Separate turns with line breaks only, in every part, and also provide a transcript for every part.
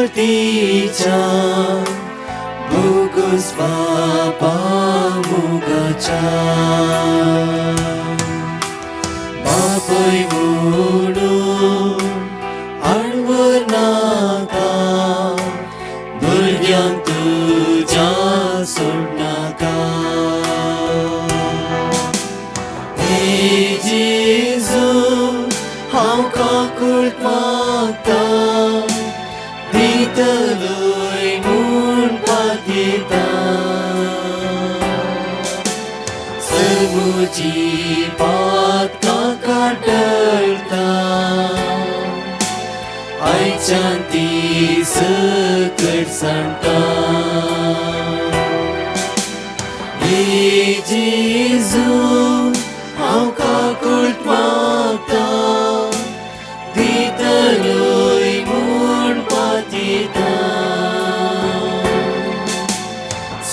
मुक्तीचा बोगस पापामुगाचा बापय म्हणून आडवर नाका भुरग्यांक तुज्या सोडनाका हे जेजू हांव काकूळट मागता दितलोय म्हूण पातयेता सर्वोची पात काका टळता आयच्यान ती सकट सांगता हे जेजू हांव काकूळट मागता दितलोय म्हूण पातयेता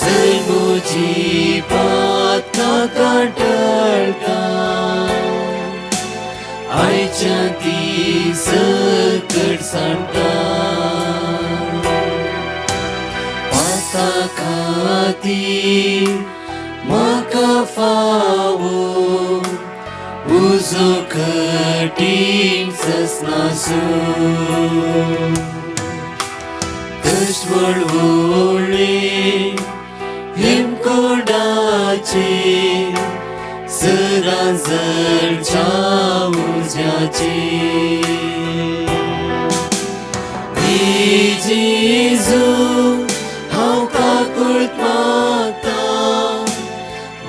सर्वोची पात काका टळता आयच्यान ती सकट सांगता पाता खातीर म्हाका फावो उजो कठीण ससनासू कश्ट व्हडले हिमकोडाचेर सरांजळच्या उज्याचेर हे जेजू हांव काकूळट मागता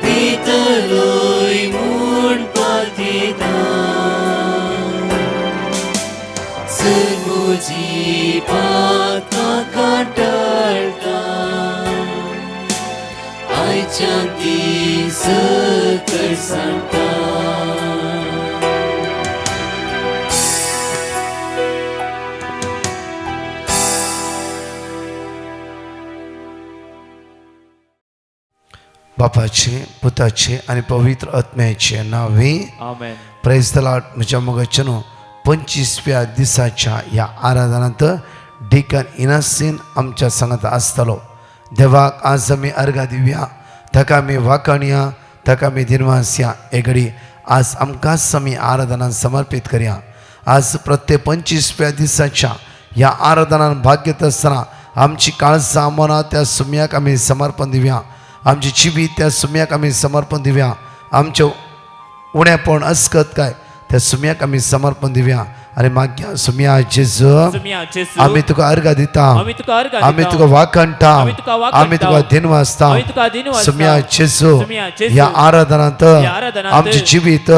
दितलोय म्हूण पातयेता सर्वोची पात काका टळता आयच्यान ती सकट सांगता
बापाचे पुताचे आणि पवित्र आत्म्याचे नावे
आमेन.
Praise the Lord. म्हज्या मोगाचेनो 25व्या दिसाच्या ह्या आराधनांत डिकन इनासीन आमच्या सांगात आसतलो. देवाक आज आमी अर्घा दिवया, ताका आमी वाखाणया, ताका आमी दिनवासया. हे घडी आज आमकांच आमी आराधनान समर्पित करया. आज प्रत्येक 25व्या दिसाच्या ह्या आराधनान भाग घेत आसतना आमची काळजां मनां त्या सुम्याक आमी समर्पण दिवया. आमची जिवीत त्या सुम्याक आमी समर्पण दिवया. आमचे उणेपण अस्कत काय त्या सुम्याक आमी समर्पण दिवया. आणि मागया सुम्या जेजू आमी तुका अर्घा दिता, आमी तुका वाखाणटा, आमी तुका दिनवासता. सुम्या जेजू ह्या आराधनांत आमचे जिवीत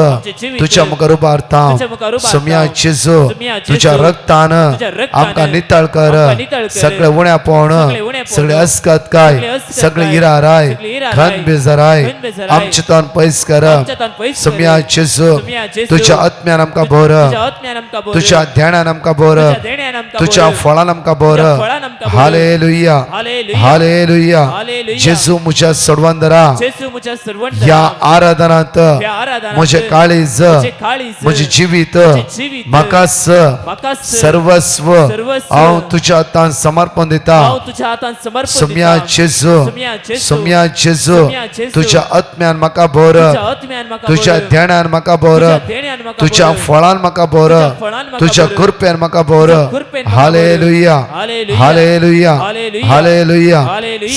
तुज्या मुखार उबारता. सुम्या जेजू तुज्या रक्तान आमकां नितळ कर. सगळे उणेपण, सगळे अस्कत काय, सगळे इराराय, खन बेजाराय आमचे तन पयस कर. सुम्या जेजू तुज्या आत्म्यान आमकां भर, तुझ्या ध्यानान आमकां भर, तुझ्या फळान आमकां भर. Hallelujah, hallelujah. जेजू म्हज्या सोडवंदरा ह्या आराधनांत म्हजें काळीज, म्हजें जिवीत, म्हाका सर्वस्व हांव तुज्या हातान समर्पण दिता. सुम्या जेजू, सुम्या जेजू तुज्या आत्म्यान म्हाका भर, तुज्या ध्यानान म्हाका भर, तुज्या फळान म्हाका भर, तुझ्या कृपेन म्हाका भर. Hallelujah, hallelujah, hallelujah.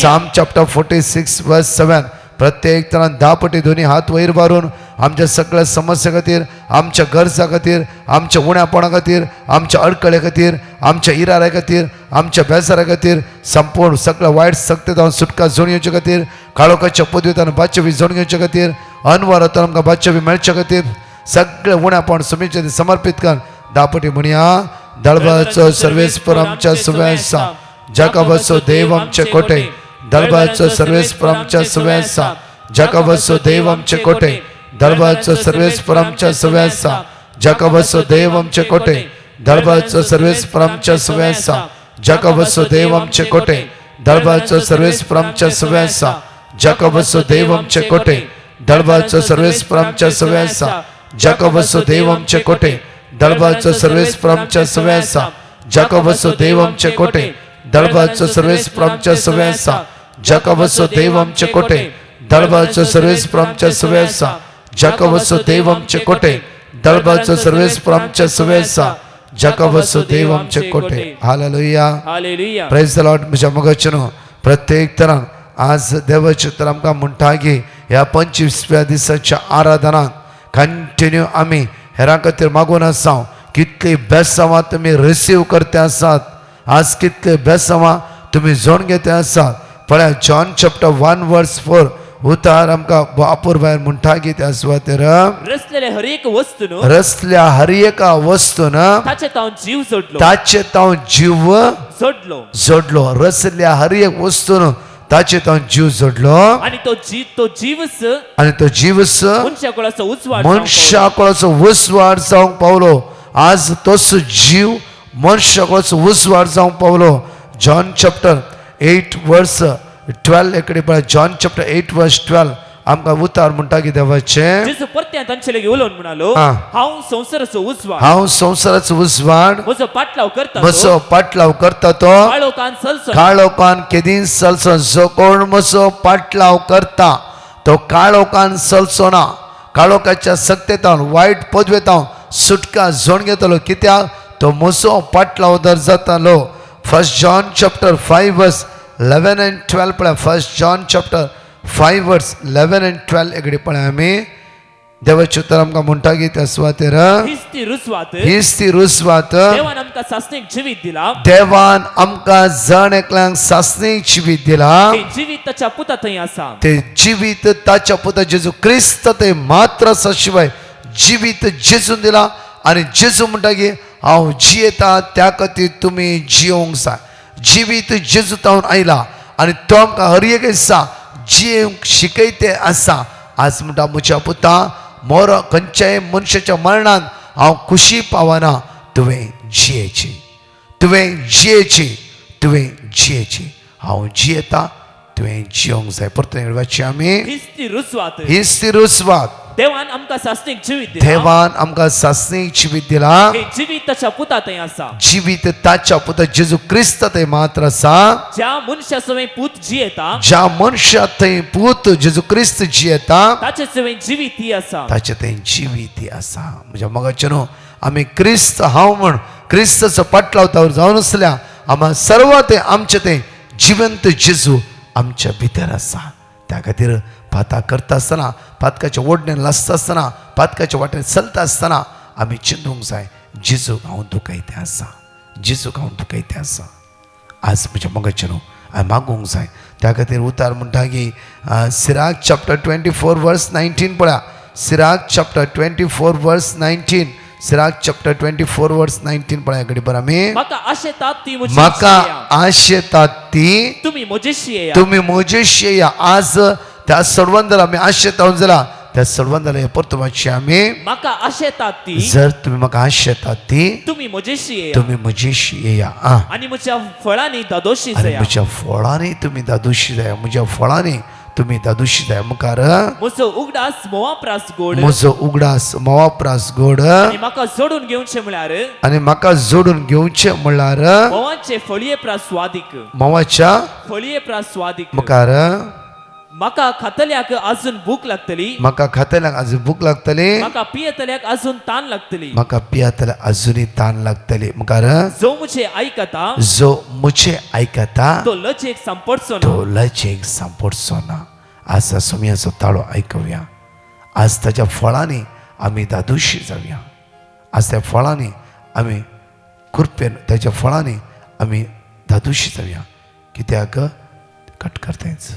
Psalm chapter 46 verse 7. प्रत्येक तरान 10 पटी दोन्ही हात वयर मारून आमच्या सगळ्या समस्या खातीर, आमच्या गरजा खातीर, आमच्या उण्यापणा खातीर, आमच्या अडकळे खातीर, आमच्या इराऱ्या खातीर, आमच्या बेजारा खातीर, संपूर्ण सगळ्या वायट सक्तींतल्यान सुटका जोडून येवचे खातीर, काळोखाच्या पदवींतल्यान बादशाही जोडून घेवचे खातीर, अनवरांतल्यान आमकां बादशाही मेळचे खातीर सगळे उण्यापण सुमीचे समर्पित कर. 10 पटी म्हणया. दळबाचो सर्वेस्पर आमच्या सुव्यासा, जाका बसो देव आमचे कोटे. दळबाचो सर्वेस्पर आमच्या सुव्यासा, जाका बसो देव आमचे कोटे. दळबाचो सर्वेस्पर आमच्या सुव्यासा, जाका बसो देव आमचे कोटे. दळबाचो सर्वेस्पर आमच्या सुव्यासा, जाका बसो देव आमचे कोटे. दळबाचो सर्वेस्पर आमच्या सुव्यासा, जाका बसो देव आमचे कोटे. दळबाचो सर्वेस्पर आमच्या सुव्यासा, जाका बसो देव आमचे कोटे. दळबाचो सर्वेस्पर आमच्या सुव्यासा, जाका वसो देव आमचे कोटे दळबाचो सर्वेस आमच्या सवय आसा जाका वसो देव आमचे कोटे दळबाचो सर्वेस आमच्या सवय आसा जाका वसो देव आमचे कोटे दळबाचो सर्वेस आमच्या सवय आसा जाका वसो देव आमचे कोटे hallelujah
hallelujah
praise the Lord म्हज्या मोगाचेनो प्रत्येक तरान आज देवाचे तर आमकां म्हणटा की ह्या 25व्या दिसाच्या आराधनाक कंटिन्यू आमी हेरां खातीर मागून आसा कितली बेसांवां तुमी रिसीव करते आसात आज कितले बेसांवां तुमी जोड घेते आसात पळय जॉन चॅप्टर 1:4 उतार आमकां बापूर भायर म्हणटा की त्या सुवातेर
रचलेले हर एक वस्तून
रचल्या हर एका वस्तून
ताचे तावन जीव जोडलो
ताचे ताव जीव
जोडलो
जोडलो रचल्या हर एक वस्तून ताचे ताव जीव जोडलो
आणि तो जीवस
आणि तो जीवस
मनशा कुळाचो उजवाड
मनशा कुळाचो उजवाड जावंक पावलो आज तोच जीव मनशा कुळाचो उजवाड जावंक पावलो जॉन चॅप्टर 8:12 एकडे पळय जॉन चॅप्टर 8:12 आमकां उतार म्हणटा की देवाचे
जेजू परत्या तांचे लागीं उलोवन म्हणालो
हा.
हांव संवसाराचो उजवाड
हांव संवसाराचो उजवाड
म्हजो पाटलाव करता
म्हजो पाटलाव करता तो
काळो कान सलसण
काळो कान केदीन सलसो जो कोण म्हजो पाटलाव करता तो काळो कान सलसो ना काळोकाच्या सक्तेतावन वायट पदवेतावन सुटका जोड घेतलो कित्याक तो म्हजो पाटलाव जर जातालो 1 जॉन चॅप्टर 5:11 and 12 पळय 1 जॉन चॅप्टर 5:11 and 12 एकडे पळय आमी देवाचे उतर आमकां म्हणटा की त्या सुवातेर
हीच ती रुजवात
हीच ती रुजवात
देवान आमकां सासणेक जिवीत दिला
देवान आमकां जण एकल्यांक सासणेक जिवीत दिला
हे जिवीत ताच्या पुता थंय आसा
ते जिवीत ताच्या पुता जेजू क्रिस्त ते मात्र आसा शिवाय जिवीत जेजून दिला आणि जेजू म्हणटा की हांव जियेता त्या खातीर तुमी जियोंक जाय जिवीत जेजू तावन आयला आणि तो आमकां हर एक दिसा जियोंक शिकयते आसा आज म्हणटा म्हज्या पुता मोर खंयच्याय मनशाच्या मरणान हांव खुशी पावना तुवें जियेची तुवें जियेची तुवें जियेची हांव जियेता तुवें जियोंक जाय परतून वाची आमी
हीच ती रुजवात
हीच ती रुजवात
देवान आमकां सासणेक जिवीत दिला
देवान आमकां सासणेक जिवीत दिला
हे जिवीत ताच्या पुता थंय आसा
जिवीत ताच्या पुता जेजू क्रिस्त ते मात्र आसा
ज्या मनशा सवय पूत जियेता
ज्या मनशा थंय पूत जेजू क्रिस्त जियेता
ताचे सवय जिवीत ही आसा
ताचे थंय जिवीत आसा म्हज्या मोगाचे न्हू आमी क्रिस्त हांव म्हण क्रिस्ताचो पाटलाव जावन आसल्या आम्हा सर्व ते आमचे ते जिवंत जेजू आमच्या भितर आसा त्या खातीर पाता करता आसतना पातकाच्या ओडण्यान लासता आसतना पातकाच्या वाटेन चलता आसतना आमी चिंतूंक जाय जेजूक हांव दुखयते आसा जेजूक हांव दुखयते आसा आज म्हज्या मोगाचे न्हू हांवें मागूंक जाय त्या खातीर उतार म्हणटा की सिराक चॅप्टर 24:19 पळया सिराक चॅप्टर 24:19 सिराक चॅप्टर 24:19 पळया कडेन बरं आमी
म्हाका आशेतात ती म्हजी
म्हाका
इश्ट येया.
आशेतात ती
तुम्ही म्हजेशी येया
तुम्ही म्हजेशी येया आज त्या सोडवंदाला आमी आशेताव जाला त्या सोडवंदाला परतुमाची आमी
म्हाका आशेतात ती
जर तुम्ही म्हाका आशेतात ती
तुम्ही म्हजेशी येया
तुम्ही म्हजेशी येया
आणि म्हज्या फळांनी दादोशी
आणि
जाया
म्हज्या फळांनी तुम्ही दादोशी जाय म्हज्या फळांनी तुम्ही दादोशी जाय मुखार
म्हजो उगडास मोवा प्रास गोड
म्हजो उगडास मोवाप्रास गोड
आणि म्हाका जोडून घेवचे म्हळ्यार
आणि म्हाका जोडून घेवचे म्हणल्यार
मोवांचे फळये प्रास स्वादीक
मोवाच्या
फळये प्रास स्वादीक
मुखार
म्हाका खातल्याक अजून भूक लागतली
म्हाका खातल्याक अजून भूक लागतली
म्हाका पियतल्याक अजून ताण लागतली
म्हाका पियातल्या अजुनी ताण लागतली मुखार
जो म्हजे आयकता
जो मुझे आयकता
तो लजेक सांपडचो ना
तो लजेक सांपडचो ना आज सोमयाचो ताळो आयकुया आज ताच्या फळांनी आमी दादोशी जावया आज त्या फळांनी आमी कृपेन त्याच्या फळांनी आमी दादोशी जावया कित्याक कट करतायच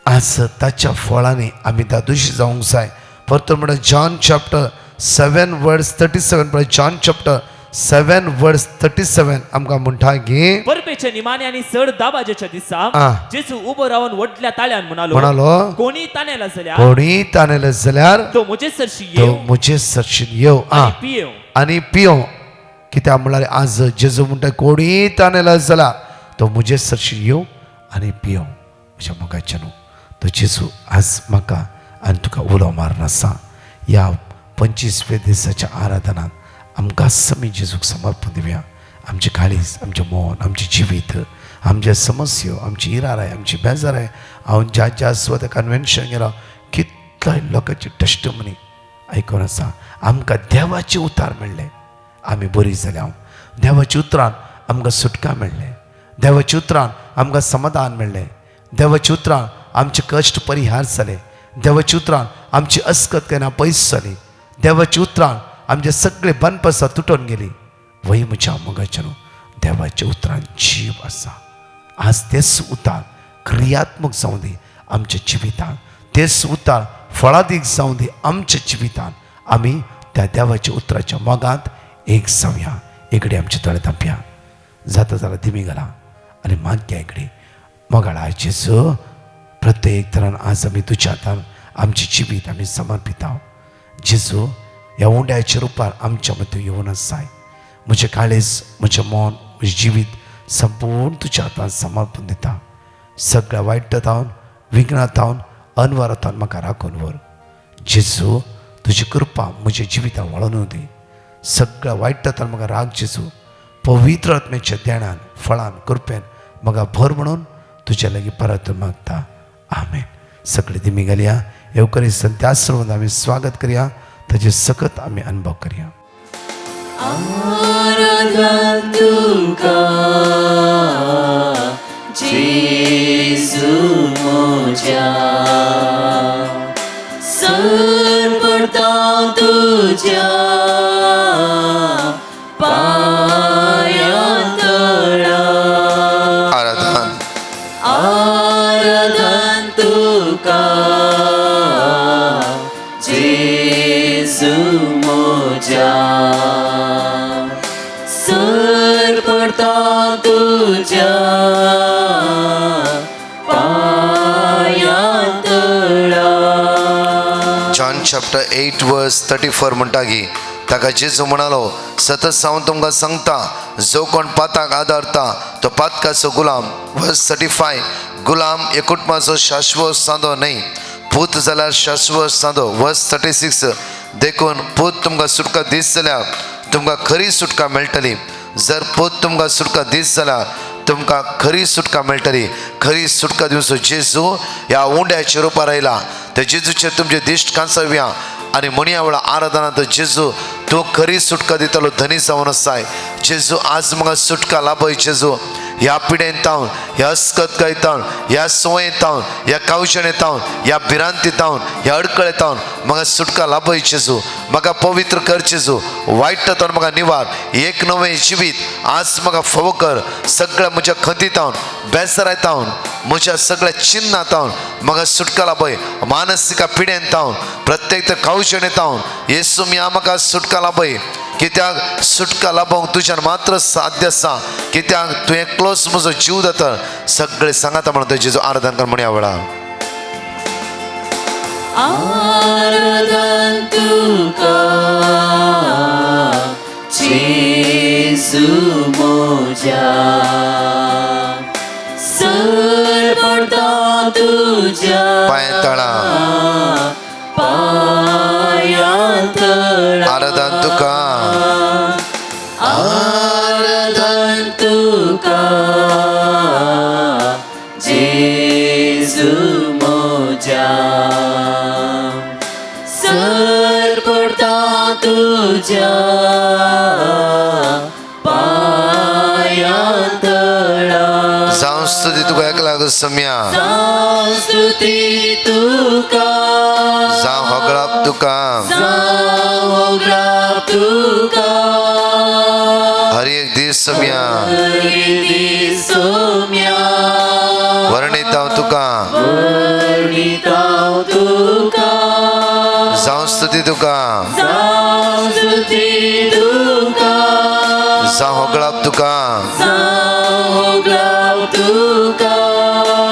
आज ताच्या फळांनी आमी दादोशी जावंक जाय परतून म्हणटा जॉन चॅप्टर 7:37 पळय जॉन चॅप्टर 7 वर्स 37 आमकां म्हणटा की
परपेच्या निमाणे आणि चड दाबाजेच्या दिसा
आ.
जेजू उबो रावन व्हडल्या ताळ्यान
म्हणालो
कोणी ताणेला जाल्यार
कोणी ताणेलं जाल्यार
तो म्हजे सरशी
तो
येव
मुझे सरशीन येव
आणि पियेव
आणि पियो कित्याक म्हळ्यार आज जेजू म्हणटा कोणी ताणेलं जाल्यार तो मुझे सरशीन येव आणि पियो म्हज्या मोगाच्या न्हू तो जेजू आज म्हाका आनी तुका उलो मारून आसा ह्या 25व्या दिसाच्या आराधनांत आमकां समी जेजूक समर्पण दिवया आमचे काळीज आमचें मन आमचें जिवीत आमचे समस्यो आमची इराराय आमची बेजाराय हांव ज्या स्वता कन्वेन्शन गेलो कितल्याय लोकांची टेस्टमनी आयकून आसा आमकां देवाचे उतार मेळ्ळे आमी बरी जाल्या देवाच्या उतरान आमकां सुटका मेळ्ळें देवाच्या उतरान आमकां समाधान मेळ्ळें देवाच्या उतरान आमचे कश्ट परिहार जाले देवाच्या उतरान आमची अस्कत केन्ना पयस जाली देवाच्या उतरान आमचे सगळे बनपसां तुटून गेली वय म्हज्या मोगाच्या देवाच्या उतरान जीव आसा आज तेच उतार क्रियात्मक जावं दी आमच्या जिवितान तेच उतार फळादीक जावं दी आमच्या जिवितान आमी त्या देवाच्या उतराच्या मोगांत एक जावया इकडे आमचे तळे तापया जाता जाल्यार दिमी घाला आनी मागया इकडे मोगाळा जेजू प्रत्येक तरान आज आमी तुज्या हातान आमचे जिवीत आमी समर्पिता जेजू ह्या उंड्याच्या रुपार आमच्या मदीं येवन आसाय म्हजें काळीज म्हजें मन म्हजें जिवीत संपूर्ण तुज्या हातान समर्पण दिता सगळ्या वायटांतावन विघ्नांतावन अनवरांतावन म्हाका राखून व्हर जेजू तुजी कृपा म्हज्या जिवितान वळोवन दी सगळ्या वायटांतान म्हाका राख जेजू पवित्र आत्म्याच्या ध्यानान फळान कृपेन म्हाका भर म्हणून तुज्या लागीं परत मागता आमेन सगळे दिमी घालया येवकरी संत्या सर्वांत आमी स्वागत करया ताजे सकत आमी अनुभव करया
आराधन तुका जेजू मोज्या सर पडता तुज्या पाया तळा
आराधन
आराधन तुका जेजू मोज्या सर पडता तुज्या पाया तळा
जॉन चॅप्टर 8 वर्स 34 म्हणटा की ताका जेजू म्हणालो सतत हांव तुमकां सांगता जो कोण पाताक आदारता तो पातकाचो गुलाम वर्स 35 गुलाम हे कुटुंबाचो शाश्वत सांदो न्हय पूत जाल्यार शाश्वत सांदो वर्स 36 देखून पूत तुमकां सुटका दीस जाल्यार तुमकां खरी सुटका मेळटली जर पूत तुमकां सुटका दीस जाल्यार तुमकां खरी सुटका मेळटली खरी सुटका दिवचो जेजू ह्या उंड्याच्या रुपार आयला ते जेजूचे तुमचे दिश्ट कांसव्या आनी म्हणया वेळा आराधनांत जेजू तूं खरी सुटका दितलो धनी जावन आसाय जेजू आज म्हाका सुटका लाभय जेजू ह्या पिडेंतावन ह्या अस्कतकायतावन ह्या संवयेंतावन ह्या कावशणेतावन ह्या भिरांतीतावन ह्या अडकळेतावन म्हाका सुटका लाभय जेजू म्हाका पवित्र कर जेजू वायटांतावन म्हाका निवार एक नवें जिवीत आज म्हाका फोव कर सगळ्या म्हज्या खंतीतावन बेजारायतावन म्हज्या सगळ्या चिन्नातावन म्हाका सुटका लाभय मानसिका पिडेंतावन प्रत्येक कावशणेतावन येसू म्हाका सुटका लाभय कित्याक सुटका लाभोवंक तुज्यान मात्र साध्य आसा कित्याक तूं एकलोच म्हजो जीव जाता सगळे सांगाता म्हणून जेजू आराधन कर म्हणया वेळा
आराधन तुका जेजू मोज्या सर पडता तुज्या
पांय तळा
पाया तळा
आराधन तुका
आराधन तुका जेजू मोज्या सर पडता तुज्या पाया तळा
जावं स्तुती तुका एकला सम्या
स्तुती तुका
जावं होगळाप तुका
होगळाप तुका
हर एक दीस सम्या
सोम्या
वर्णिताव तुका
वर्णिताव तुका
जावं स्तुती तुका
स्तुती तुका
जावं होगळाक तुका
होगलाव तुका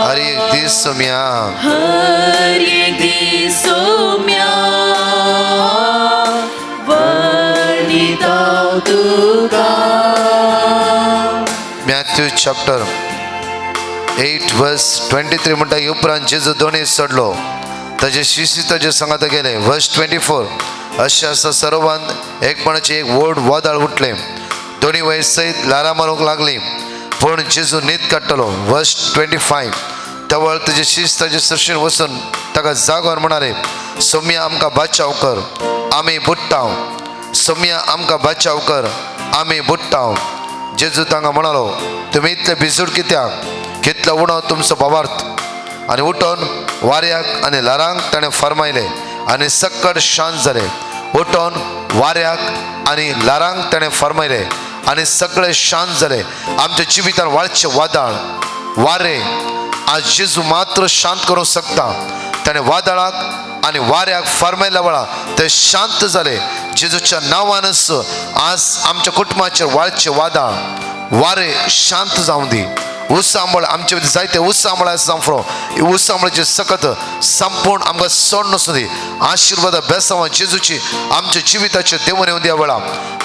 हर एक दीस सोम्या
हर एक दीस सोम्या वणिताव तुका
मॅथ्यू चॅप्टर 8 वर्स 23 म्हणटा उपरांत जेजू दोणी चडलो ताजे शिशी ताजे सांगात गेले वर्स 24 अशें आसा सर्वांत एकपणाचे एक व्हड वोदाळ उठले दोनी वय सयत लारां मारूंक लागली पूण जेजू न्हीद काडटलो वर्स 25 तवळ ताजे शिश ताजे सरशीन वचून ताका जागोर म्हणाले सोम्या आमकां बचाव कर आमी बुडटाव सोम्या आमकां बचाव कर आमी बुडटाव जेजू तांकां म्हणालो तुमी इतले भिजूड कित्याक कितलो उणो तुमचो भावार्थ आनी उठोन वाऱ्याक आनी लारांक ताणें फरमायले आनी सक्कड शांत जाले उठोन वाऱ्याक आनी लारांक ताणें फरमायले आनी सगळे शांत जाले आमच्या जिवितान वाळचे वादळ वारे आज जेजू मात्र शांत करूंक शकता ताणें वादळाक आनी वाऱ्याक फरमायल्या वेळा ते शांत जाले जेजूच्या नांवानच आज आमच्या कुटुंबाचेर वाळचे वादळ वारे शांत जावं दी उत्सांबळ आमचे भितर जायते उत्सांबळ जावं उत्सांबळाचे सकत संपूर्ण आमकां सोड नसू दी आशिर्वाद बेसांव जेजूची आमच्या जिविताचेर देवून येवं दिया वेळा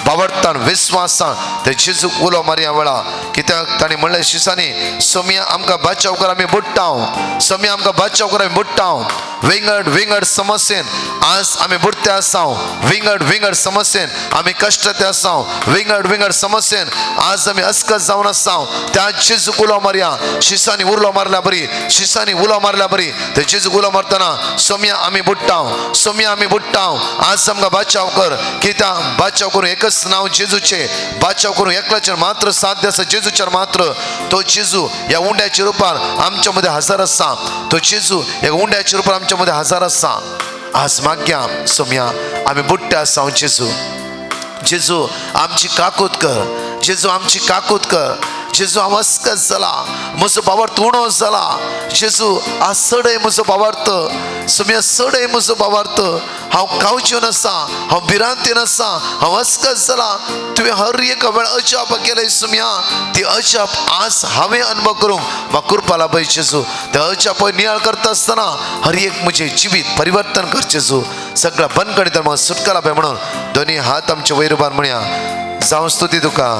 बावरतान विस्वासान ते जेजूक उलो मारया वेळा कित्याक ताणें म्हणलें शिसांनी सोम्या आमकां बचाव कर आमी बुडटाव सोम्या आमकां बचाव कर आमी बुडटाव विंगड विंगड समस्येन आज आमी बुडते आसाव विंगड विंगड समस्येन आमी कश्टाते आसाव विंगड विंगड समस्येन आज आमी अस्कत जावन आसाव त्या जेजूक उलो मारया शिसांनी उलो मारल्या बरी शिसांनी उलो मारल्या बरी ते जेजूक उलो मारतना सोम्या आमी बुडटाव सोम्या आमी बुडटाव आज आमकां बचाव कर कित्याक बचाव करूं एकच नांव जेजूचे बचाव करूं एकल्याचेर मात्र साध्य आसा जेजूचेर मात्र तो जेजू ह्या उंड्याच्या रुपान आमच्या मदें हजर आसा तो जेजू ह्या उंड्याच्या रुपान आमच्या मदें हजर आसा आज मागया सोम्या आमी बुडटे आसा जेजू जेजू आमची काकूत कर जेजू आमची काकूत कर जेजू हांव अस्कत जाला म्हजो भावार्थ उणो जाला जेजू आज सडय म्हजो भावार्थ सोम्या सडय म्हजो भावार्थ हांव कावच्यो आसा हांव भिरांतीन आसा हांव अस्कत जाला तुवें हर एक वेळ अजाप केले सोम्या ती अजाप आज हांवें अनुभव करूंक म्हाका कृपा लाभय जेजू ते अजाप नियाळ करता आसतना हर एक म्हजें जिवीत परिवर्तन कर जेजू सगळ्या बंदकडे तर म्हाका सुटका लाभय म्हणून दोनी हात आमचे वैरभार म्हणया जावं स्तुती तुका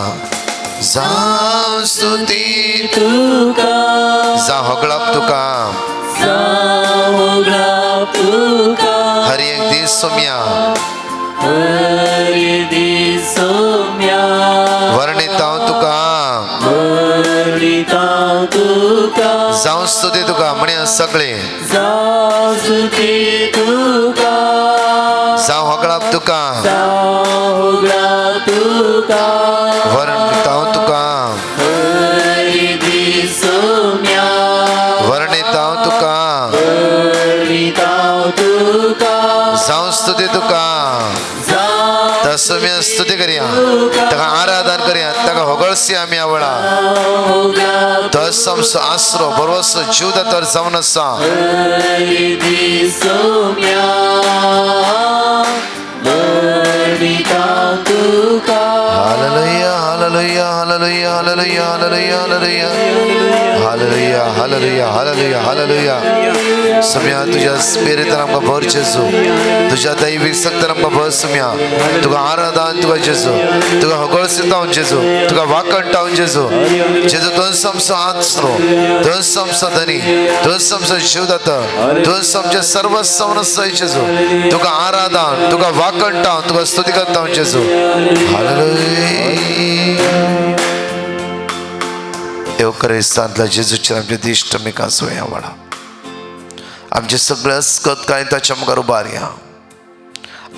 जावं स्तुती
तुका
जावं होगळाप तुका
होगलाव तुका
हर एक दीस सोम्या
हर एक दीस सोम्या
वर्णित हांव तुका
वणिताव तुका
जावं स्तुती तुका म्हणया सगळे
जावं स्तुती तुका
जावं होगळाप तुका
होगलाव तुका
वर्णित हांव तुका
हर एक दीस सोम्या
वर्णित हांव तुका
वणिताव तुका
जावं स्तुती तुका
जावं
तर सोम्या स्तुती करया ताका आराधन करया ताका होगळसी आमी आवळा
होगलाव
तो समसो आसरो बरोसो जीव तर जावन आसा
हर एक दीस सोम्या वणिताव तुका
hallelujah hallelujah hallelujah hallelujah hallelujah hallelujah hallelujah hallelujah hallelujah hallelujah सोम्या तुझ्या स्पिरितान आमकां भर जेजू तुझ्या दैवीक शक्तीन आमकां भर सोम्या तुका आराधन तुका जेजू तुका होगळसितावन जेजू तुका वाकणटावन जेजू जेजू दोन समसो आसरो दोन समसो धनी दोन समसो जीवदाता दोन समचे सर्व सवनसय जेजू तुका आराधन तुका वाकणटावन तुका स्तुती करतावन जेजू हालेलुया एवकरिस्तांतल्या जेजूचेर आमचे दिश्ट आमी सोया वाडा आमचे सगळे अस्कत कांय ताच्या मुखार उबारया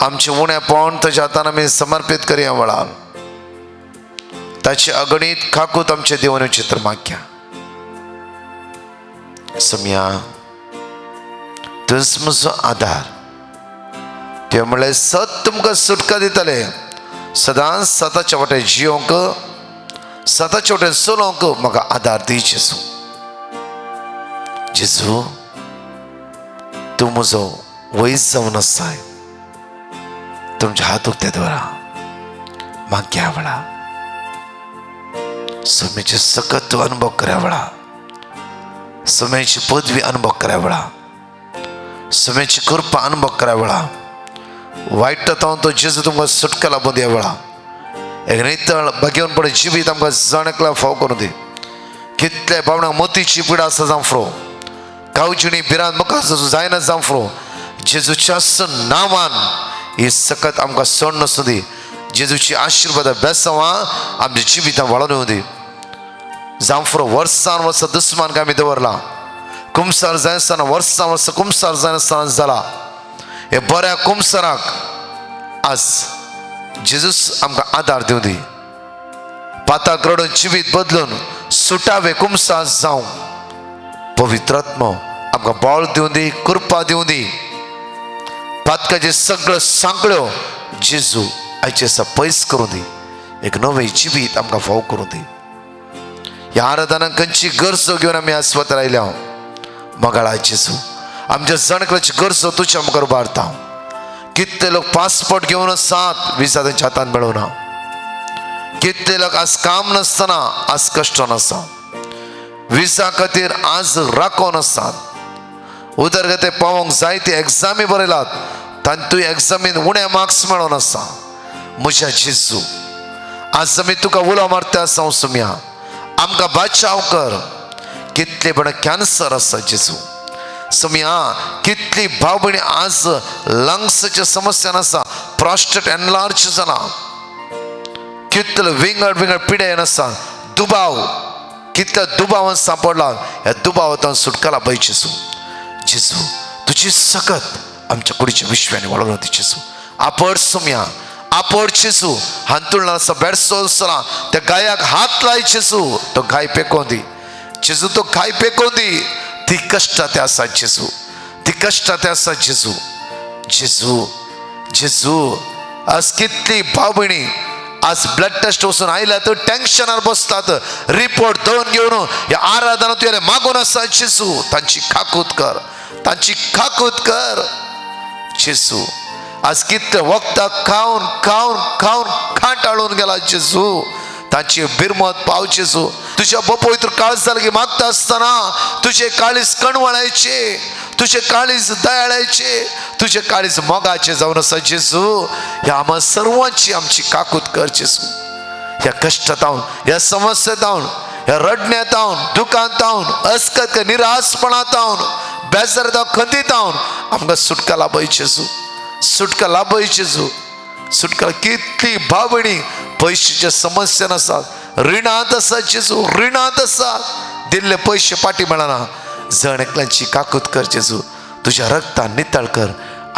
आमचे उणेपण ताच्या हातान आमी समर्पित करया वळा ताची अगणित खाकूत आमचे देवन चित्र मागया सोम्या तुज म्हजो आधार ते म्हणलें सत तुमकां सुटका दितले सदांच सताच्या वाटे जियोंक सताच्या वाटे चलोवंक म्हाका आधार दी जेजू जेजू तूं म्हजो वैज जावन आसाय तुमच्या हात उक्ते दवरा मागया वळा
स्वामीचे सकत अनुभव करा वेळा स्वामीची पदवी अनुभव करा वेळा स्वामीची कृपा अनुभव करा वेळा वाईट तो जेजू तुमकां सुटका लाभून दिया वेळा एक नितळ बघेवन पडे जिवीत आमकां जाणकला फाव करून दी कितले भावनाक मोतीची पिडा आसा जावं फ्रो कावचिणी भिरांत मुखार जायना जावं फ्रो जेजूच्या नांवान ही सकत आमकां सोड नसूं दी जेजूची आशिर्वाद बेसांवां आमच्या जिवितां वाळून येवं दी जावं फ्रो वर्सान वर्स दुस्मान आमी दवरला कुमसार जाय आसतना वर्सान वर्स कुमसार जायनासतना जाला हे बऱ्या कुमसाराक आज जेजूस आमकां आदार दिवं दी पाताक रडून जिवीत बदलून सुटावे कुमसार जावं पवित्रात्मो आमकां बळ दिवं दी कृपा दिवं दी पातकाचे सगळ्यो सांकळ्यो जेजू आयचे दिसा पयस करूं दी एक नवें जिवीत आमकां फाव करूं दी ह्या आराधनाक खंयची गरजो घेवन आमी आस्वत रायल्या मंगळा जेजू आमच्या जणकल्याची गरजो तुज्या मुखार उबारता कितले लोक पासपोर्ट घेवन आसात विजा तांच्या हातान मेळूना कितले लोक आज काम नासतना आज कश्ट आसा विजा खातीर आज राखोन आसात उदरगते पावोंक जायते एग्जामी बरयलात तांतूय एग्जामीन उणे मार्क्स मेळोन आसा म्हज्या जेजू आज आमी तुका उलो मारता आसा सुम्या आमकां बचाव कर कितले बण कॅन्सर आसा जेजू सुम्या कितली भाव भयणी आज लंग्सच्या समस्यान आसा प्रॉस्टेट एनलार्ज जाला कितले विंगड विंगड पिडेन आसा दुबाव कितल्या दुबावान सांपडला ह्या दुबावांतल्यान सुटका लाभय जेजू जेजू तुजी सकत आमच्या कुडीच्या विश्वांनी वाडोवन दी जेजू आपड सुम्या आपड जेजू हांतुळना आसा बेडसो आसला त्या गायाक हात लाय जेजू तो गाय पेकोवन दी जेजू तो गाय पेकोवन दी ती कष्टां ते आसा जेजू ती कष्टां ते आसा जेजू जेजू जेजू आज कितली भाव भयणी आज ब्लड टेस्ट वचून आयल्या तर टेन्शनार बसतात रिपोर्ट दोन घेवन ह्या आराधना तुवें मागून आसा जेजू तांची खाकूत कर जेजू आज कितले वखदां खावन खावन खावन खांटाळून गेला जेजू तांची बिरमत पाव जेजू तुझ्या बपोयत्र काळज जालें की मागता आसतना तुझे काळीज कणवळायचे तुझे काळीज दयाळायचे तुझे काळीज मोगाचे जावन आसा जेजू ह्या आम्हा सर्वांची आमची काकूत कर जेजू ह्या कश्टांत ह्या समस्येंत ह्या रडण्यात दुखांत अस्कत निराशपणांत बेजारांत खंतीत आमकां सुटका लाभय जेजू सुटका लाभय जेजू सुटका कितली भाव भयणी पयशांच्या समस्यान आसात रिणांत आसा जेजू रिणांत आसात दिल्ले पयशे फाटी मेळना जण एकल्यांची काकूत कर जेजू तुझ्या रक्तान नितळ कर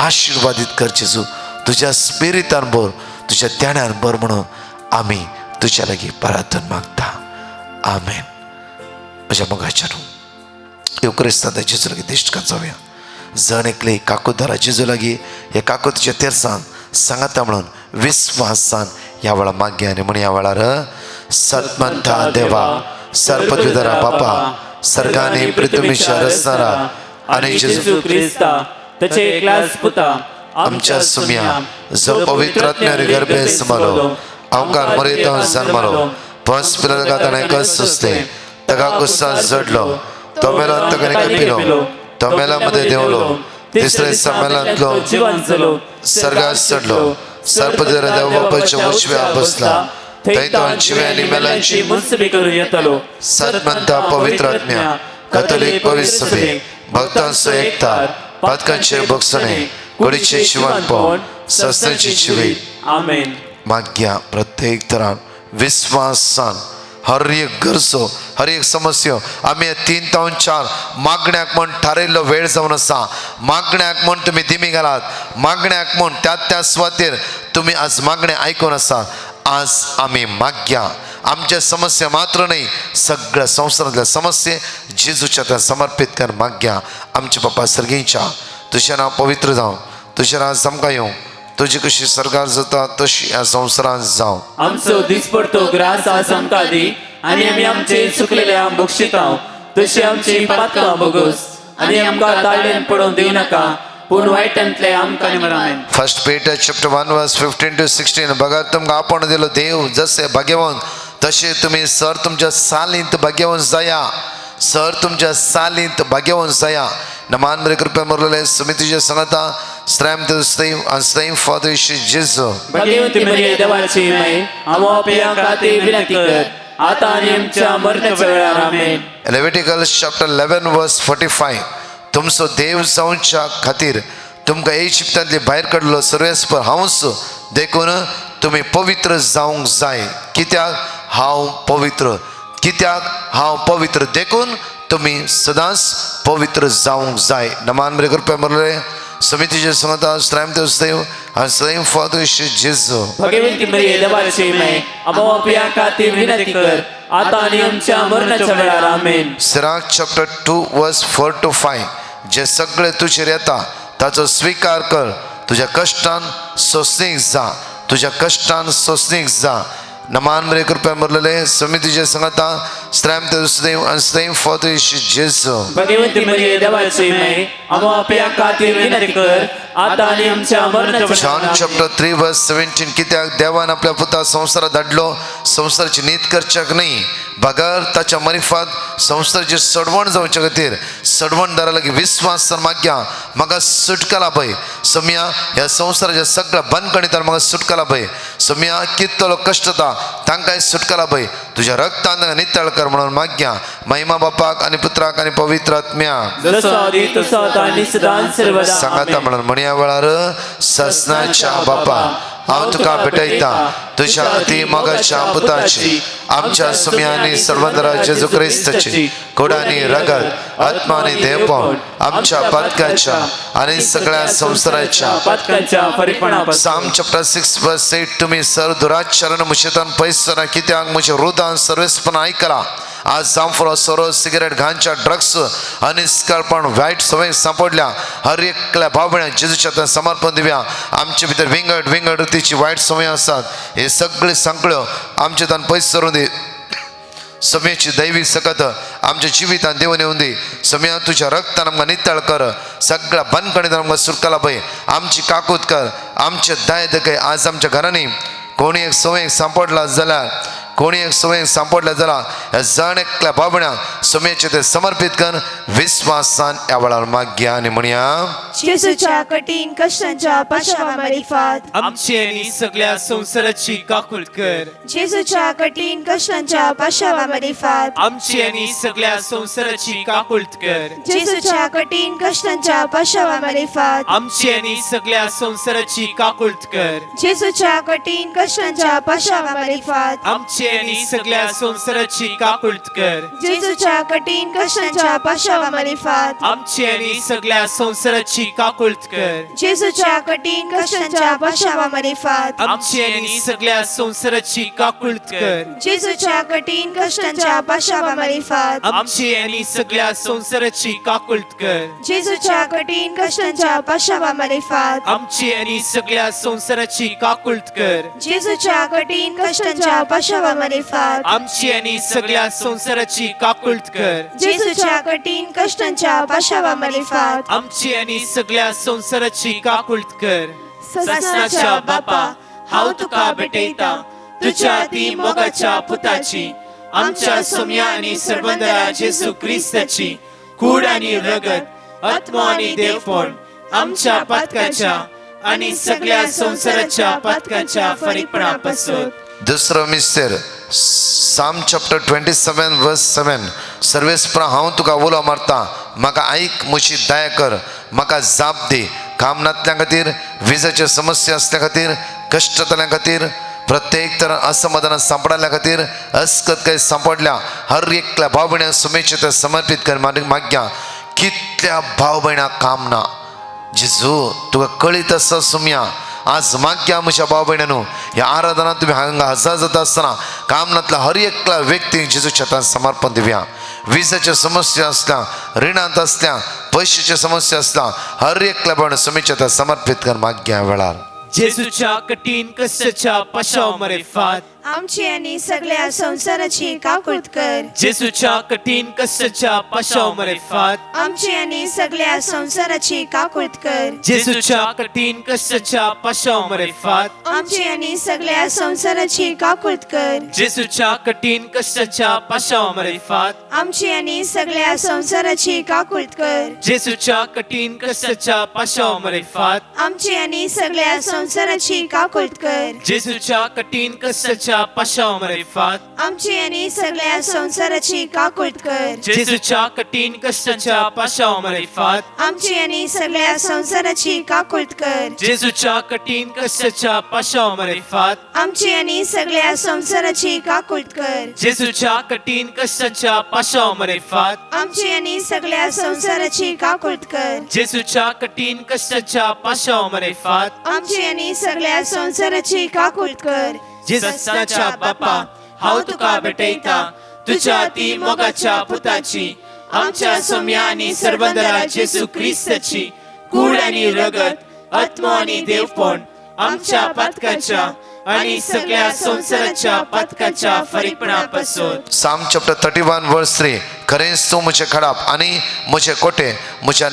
आशिर्वादीत कर जेजू तुझ्या स्पिरितान भर तुझ्या ध्यानान भर म्हणून आमी तुझ्या लागीं प्रार्थना मागता आमेन म्हज्या मोगाच्या न्हू क्रिस्तांत जेजू लागीं दिश्ट जावया जण एकली काकूतदारा जेजू लागीं हे काकूतीच्या तेरसान सांगता म्हणून विश्वासान ह्या वेळा मागया आनी म्हण ह्या वेळार सतमंता देवा सर्पद्विधरा बापा सर्गांनी पृथ्वीच्या रचणारा आनी जेजू
क्रिस्ता ताचे एकलाच पुता
आमच्या सुम्या जो पवित्र आत्म्यारे गर्भे समलो अवकार मरेता जन्मलो पस पिलगा ताणे कस सुस्ते तगा गुस्सा जडलो तो मेला तगने कपिलो तो मेला मध्ये देवलो तिसरे संमेलनातलो
जीवन जलो
सर्गात चढलो सर्पद्विधरा देवा बापाच्या उजव्या बसला थंय जिव्यांनी मेलांची
मुसबी करून येतलो
सतमंता पवित्र आत्म्या कॅथोलिक पवित्र सभे भक्तांचो एकतार पातकांचे बक्षणे कुडीचे जिवनपण सस्त्यांची जिवीत
आमेन
माग्या प्रत्येक तरान विश्वासान हर एक गरजो हर एक समस्या आम्ही 3 ते 4 मागण्याक म्हण थारयल्लो वेळ जावन आसा मागण्याक म्हण तुम्ही दिमी घालात मागण्याक म्हण त्या सुवातेर तुम्ही आज मागणे आयकून आसा आज आम्ही माग्या आमच्या समस्या मात्र नाही सगळ्या संवसारांतल्या समस्ये जेजूच्या त्या समर्पित कर माग्या आमच्या बापा सर्गीच्या तुझें नांव पवित्र जावं तुझें नांव समका येवं तुझी कशी सरकार जाता तशी ह्या संवसारांत जावं
आमचो दिसपडतो ग्रास आज आमकां दी आनी आमी आमचे चुकलेल्या बक्षिता तशी आमची पातकां बोगोस आनी आमकां ताळ्यान पडोवन दिवं नाका पूण वायटांतले आमकां निवडावें
फर्स्ट पीटर चॅप्टर 1 वर्स 15 to 16 बघा तुमकां आपण दिलो देव जसे भाग्यवान तसे तुम्ही सर तुमच्या सालींत भाग्यवान जाया सर तुमच्या सालींत भाग्यवान जाया नमान बरे कृपया मरलेले समितीचे सांगता स्त्रैम ते स्त्रैम फादर जेजू
भगवती मरिये देवाची माय आमोपया खातीर विनंती कर आता आणि आमच्या मरणाच्या वेळार आमेन.
लेविटिकल्स चॅप्टर 11 वर्स 45 तुमचो देव जावच्या खातीर तुमकां इजिप्तांतली भायर काडलो सर्वेस्पर हांवच देखून तुम्ही पवित्र जावंक जाय कित्याक हांव पवित्र देखून तुम्ही सदांच पवित्र जावंक जाय. नमान बरे कृपया मरले समितीचे सांगता स्त्रैम ते स्त्रैम आणि स्त्रैम फादर जेजू
भगवती मरिये देवाची माय आमोपया खातीर विनंती कर आता आणि आमच्या मरणाच्या वेळार आमेन.
सिराक चॅप्टर 2 वर्स 4 to 5 जे सगळे तुझेर येता ताचो स्वीकार कर तुझ्या कष्टान सोंसणीक जा नमान बरे कृपया मरलेले समितीचे सांगता स्त्रैम ते स्त्रैम आणि स्त्रैम फादर जेजू
भगवती मरिये देवाची माय आमोपया खातीर विनंती कर आता आणि आमच्या मरणाच्या
जॉन
वेळार
चॅप्टर 3 वर्स 17 कित्याक देवान आपल्या पुता संवसारात धाडलो संवसाराची नीत करच्याक न्ही बगर ताच्या मरिफात संवसाराची सडवण जावच्या खातीर सडवणदारा लागीं विस्वासान माग्या म्हाका सुटकाला पळय सम्या ह्या संवसाराच्या सगळ्या बंदकणींतल्यान म्हाका सुटकाला पळय सम्या कितलो कश्ट जाता तांकांय सुटकाला पळय तुझ्या रक्तान तांकां नितळ कर म्हणून माग्या महिमा बापाक आनी पुत्राक आनी पवित्र आत्म्याक
जसो आदी तसो आता आणि सदांच सर्वदा
सांगाता म्हणून म्हणया वेळार ससनाच्या बापा हांव तुका भेटयता तुझ्या अति मोगाच्या पुताची आमच्या सुम्यांनी सर्वंदरा जेजू क्रिस्ताची कुडानी रगत आत्मानी देवपण आमच्या पदकाच्या आणि सगळ्या संसाराच्या
पदकाच्या फरीपणापासून
साम चॅप्टर 6 वर्स 8 तुम्ही सर दुराचारण मुशेतान पयसना कित्याक म्हज्या हृदयान सर्वेस्पण आयकला आज जांफळो सोरो सिगरेट घांच्या ड्रग्स अनिष्काळपण वायट सवय सांपडल्या हर एकल्या भाव भयणाक जेजूच्या समर्पण दिव्या आमचे भितर विंगड रितीची वायट सवय आसात हे सगळे सांकळ्यो आमचे तान पयस सरून दी समयाची दैवी सकत आमच्या जिवितान देवन येऊन दी समया तुझ्या रक्तान आमकां नितळ कर सगळ्या बंदकणींतल्यान आमकां सुटकाला पळय आमची काकूत कर आमचे दाय दकय आज आमच्या घरांनी कोणी एक सवय सांपडला जाल्यार ह्या जण एकल्या भावण्याक समयाचे ते समर्पित कर विश्वासान ह्या वेळार माग्या आनी म्हणया
जेजूच्या कठीण कष्टांच्या पाशावा मारिफात
आमची आणि सगळ्या संसाराची काकूट कर
जेजूच्या कठीण कष्टांच्या पाशावा मारिफात
आमची आणि सगळ्या संसाराची काकूट कर
जेजूच्या कठीण कष्टांच्या पाशावा मारिफात
आमची आणि सगळ्या संसाराची काकूट कर
जेजूच्या कठीण कष्टांच्या पाशावा मारिफात
आमची आणि सगळ्या संसाराची काकूट कर
जेजूच्या कठीण कष्टांच्या पाशावा मारिफात
आमची आणि सगळ्या संसाराची काकूट कर
जेजूच्या कठीण कष्टांच्या पाशावा मारिफात
आमची आणि सगळ्या संसाराची काकूट कर
जेजूच्या कठीण कष्टांच्या पाशावा मारिफात
आमची आणि सगळ्या संसाराची काकूट कर
जेजूच्या कठीण कष्टांच्या पाशावा मारिफात
आमची आणि सगळ्या संसाराची काकूट कर
जेजूच्या कठीण कष्टांच्या पाशावा मारिफात
आमची आणि सगळ्या संसाराची काकूट कर
जेजूच्या कठीण कष्टांच्या पाशावा मारिफात
आमची आणि सगळ्या संसाराची काकूट कर
ससनाच्या बापा
हांव तुका भेटयता तुझ्या ती मोगाच्या पुताची आमच्या सम्या आणि सर्वंदरा जेजू क्रिस्ताची कूड आणि रगत आत्मा आणि देवपण आमच्या पदकाच्या आणि सगळ्या संसाराच्या पदकाच्या फरीपणापासून.
दुसरो मिस्टर साम चॅप्टर 27 वर्स 7 सर्वेस्परा हांव तुका उलो मारता म्हाका आयक म्हशी दया कर म्हाका जाप दी काम नातल्या खातीर विजाच्यो समस्या असल्या खातीर कश्ट जाल्या खातीर प्रत्येक तरा असमाधानात सांपडल्या खातीर अस्कत काही सांपडल्या हर एकल्या भाव भयणाक सुमेचे ते समर्पित कर माग्या कितल्या भाव भयणाक काम ना जेजू तुका कळीत आसा सुम्या आज माग्या म्हज्या भाव भयणांनो ह्या आराधनात तुम्ही हांगा हजर जाता आसतना कामनातल्या हर एकल्या व्यक्तीक जेजूच्या हातांत समर्पण दिवया विजाच्यो समस्या असल्या रिणांत असल्या पयशाच्यो समस्या असल्या हर एकल्या भाव सुमेच्या हातांत समर्पित कर माग्या वेळार
जेजूच्या कठीण कष्टाच्या पाशाव मारिफात
आमची आणि सगळ्या संसाराची काकुळत कर
जेजूच्या कठीण कष्टाच्या पाशावर फात
आमची आणि सगळ्या संसाराची काकुळत कर
जेजूच्या कठीण कष्टाच्या पाशावर फात
आमची आणि सगळ्या संसाराची काकुळत कर
जेजूच्या कठीण कष्टाच्या पाशावर फात
आमची आणि सगळ्या संसाराची काकुळत कर
जेजूच्या कठीण कष्टाच्या पाशावर फात
आमची आणि सगळ्या संसाराची काकुळत कर
जेजूच्या कठीण कष्टाच्या पाशावर फात
आमची आणि सगळ्या संसाराची काकुळत कर
जेजूच्या कठीण कष्टाच्या पाशावर फात
आमची आणि सगळ्या संसाराची काकुळत कर
जेजूच्या कठीण कष्टाच्या पाशावर फात
आमची आणि सगळ्या संसाराची काकुळत कर
जेजूच्या कठीण कष्टाच्या पाशावर फात
आमची आणि सगळ्या संसाराची काकुळत कर
जेजूच्या कठीण कष्टाच्या पाशावर फात
आमची आणि सगळ्या संसाराची काकुळत कर
जेजूच्या बापा हांव तुका भेटयता तुझ्या ती मोगाच्या पुताची आमच्या सौम्या आणि सर्वंदरा जेजू ख्रिस्ताची कूड आणि रगत आत्मा आणि देवपण आमच्या पातकाच्या आणि सगळ्या संसाराच्या पातकाच्या फरीपणापासून
Psalm chapter 31 verse 3 खरेंच तूं म्हजें खडाप आनी म्हजें कोटे म्हज्या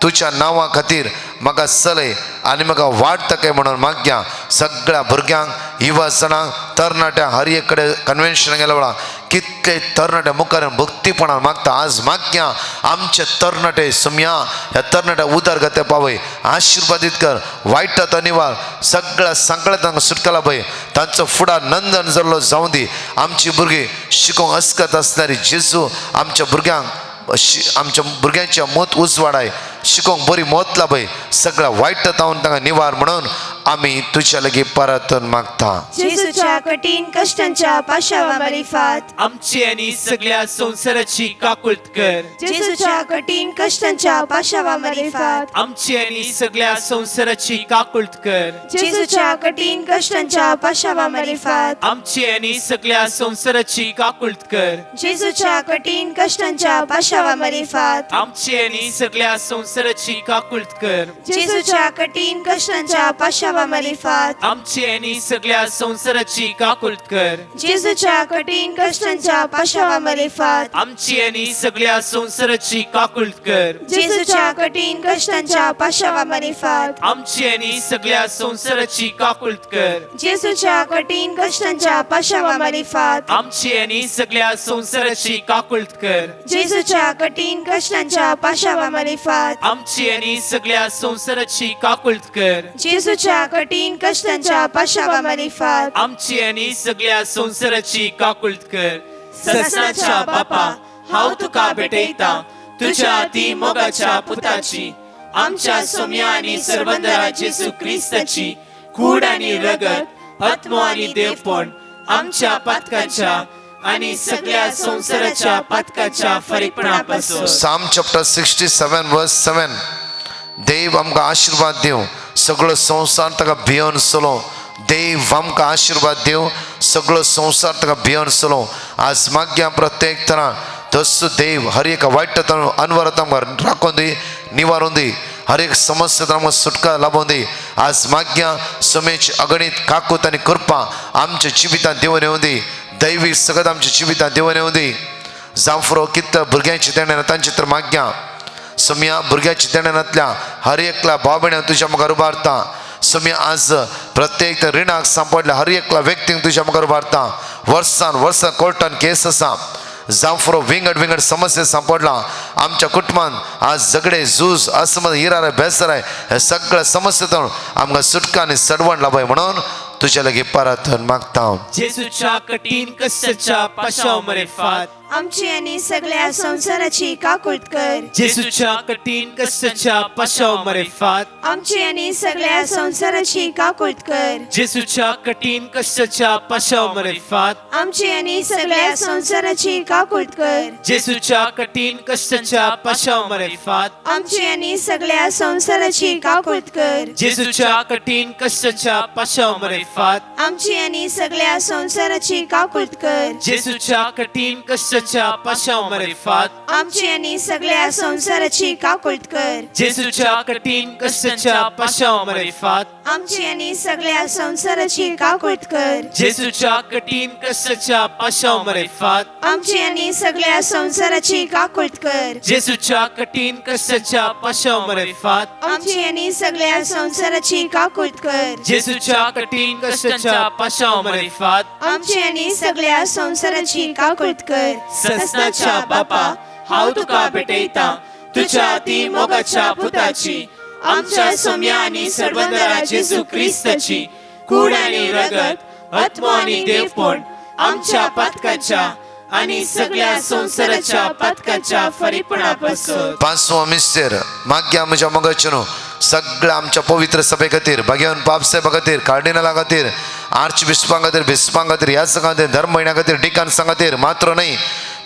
तुज्या नांवा खातीर म्हाका चलय आनी म्हाका वाडतके म्हणून मागया सगळ्या भुरग्यांक युवा जणांक तरणाट्या हर एक कडेन कन्वेन्शन गेल्या वेळा कितले तरणाटे मुखार भक्तीपणान मागता आज मागया आमचे तरणाटे सुम्या ह्या तरणाट्या उदार गते पावय आशिर्वादीत कर वायटाचो निवार सगळ्या संकटांक सुटकाला पळय तांचो फुडार नंदन जाल्लो जावं दी आमची भुरगीं शिकोवंक अस्कत आसणारी जेजू आमच्या भुरग्यांक आमच्या भुरग्यांच्या मत उजवाडाय शिकोवंक बरी मत लाभय सगळ्या वायटांतावन तांकां निवार म्हणून आमी तुज्या लागीं परतून मागता
जेजूच्या कठीण कष्टांच्या पाशावा मारिफात
आमची आणि सगळ्या संसाराची काकुळत कर
जेजूच्या कठीण कष्टांच्या पाशावा मारिफात
आमची आणि सगळ्या संसाराची काकुळत कर
जेजूच्या कठीण कष्टांच्या पाशावा मारिफात
आमची आणि सगळ्या संसाराची काकुळत कर
जेजूच्या कठीण कष्टांच्या पाशावा मारिफात
आमची आणि सगळ्या संसाराची काकुळत कर
जेजूच्या कठीण कष्टांच्या पाशावा मारिफात
आमची आणि सगळ्या संसाराची काकुळत कर
जेजूच्या कठीण कष्टांच्या पाशावा मारिफात
आमची आणि सगळ्या संसाराची काकुळत कर
जेजूच्या कठीण कष्टांच्या पाशावा मारिफात
आमची आणि सगळ्या संसाराची काकुळत कर
जेजूच्या कठीण कष्टांच्या पाशावा मारिफात
आमची आणि सगळ्या संसाराची काकुळत कर
जेजूच्या कठीण कष्टांच्या पाशावा मारिफात
आमची आणि सगळ्या संसाराची काकुळत कर
जेजूच्या कठीण कष्टांच्या पाशावा मारिफात
आमची आणि सगळ्या संसाराची काकुळत कर ससनाच्या बापा हांव तुका भेटयता तुझ्या ती मोगाच्या पुताची आमच्या सौम्या आणि सर्वंदरा जेजू ख्रिस्ताची कूड आणि रगत आत्मा आणि देवपण आमच्या पातकाच्या आणि सगळ्या संसाराच्या पातकाच्या फरीपणापासून
Psalm chapter 67 verse 7 देव आमकां आशिर्वाद दिवं सगळो संसार ताका भियोन चलो देव आमकां आशिर्वाद दिवं सगळो संसार ताका भियोन चलो आज मागया प्रत्येक तरां तस्सो देव हर एक वायट अनवरत आमकां राखून दी निवारून दी हर एक समस्या आमकां सुटका लाभोवन दी आज मागया समेची अगणित काकूत आनी कृपा आमच्या जिवितांत देवून येवं दी दैवीक सगळ्यात आमच्या जिवितांत देवून येवं दी जांफरो कितल्या भुरग्यांची तेणें तांचे तर मागया सम्या भुरग्याची तेण्यांतल्या हर एकला भाव भयण तुज्या मुखार उबारता सम्या आज प्रत्येक रिणाक सांपडल्या हर एकला व्यक्तीक तुज्या मुखार उबारता वर्सां कोर्टान केस आसा जांफरो विंगड समस्या सांपडला आमच्या कुटुंबान आज झगडे झूज असमत हिराय बेसराय हे सगळ्या समस्येतून आमकां सुटका आनी सडवण लाभय म्हणून तुज्या लागीं परतून मागता
जेजूच्या कठीण कष्टाच्या पाशावर फात
आमची आणि सगळ्या संसाराची काकुळत कर
जेजूच्या कठीण कष्टाच्या पाशावर फात
आमची आणि सगळ्या संसाराची काकुळत कर
जेजूच्या कठीण कष्टाच्या पाशावर फात
आमची आणि सगळ्या संसाराची काकुळत कर
जेजूच्या कठीण कष्टाच्या पाशावर फात
आमची आणि सगळ्या संसाराची काकुळत कर
जेजूच्या कठीण कष्टाच्या पाशावर फात
आमची आणि सगळ्या संसाराची काकुळत कर
जेजूच्या कठीण कष्टाच्या कष्टाच्या पाशांमार्फत
आमची आणि सगळ्या संसाराची काकुळत कर.
जेजूच्या कठीण कष्टाच्या पाशांमार्फत
आमची आणि सगळ्या संसाराची काकुळत कर.
जेजूच्या कठीण कष्टाच्या पाशांमार्फत
आमची आणि सगळ्या संसाराची काकुळत कर.
जेजूच्या कठीण कष्टाच्या पाशांमार्फत
आमची आणि सगळ्या संसाराची काकुळत कर.
जेजूच्या कठीण कष्टाच्या पाशांमार्फत
आमची आणि सगळ्या संसाराची काकुळत कर.
सस्नाच्या बापा हांव तुका भेटयता तुझ्या ती मोगाच्या पुताची आमच्या सोम्या आणि सर्वंदरा जेजू क्रिस्ताची कूड आणि रगत आत्मा आणि देवपण आमच्या पातकाच्या आणि सगळ्या संसाराच्या पातकाच्या फरीपणापासून
पांचवो मिस्तेर माग्या म्हज्या मोगाचेनो सगळ्या आमच्या पवित्र सभे खातीर भाग्यवान पापसाहेबा खातीर कार्डिनला खातीर आर्च बिस्पां खातीर बिस्पां खातीर ह्या खातीर धर्म महिन्या खातीर डिकान्सां खातीर मात्र न्ही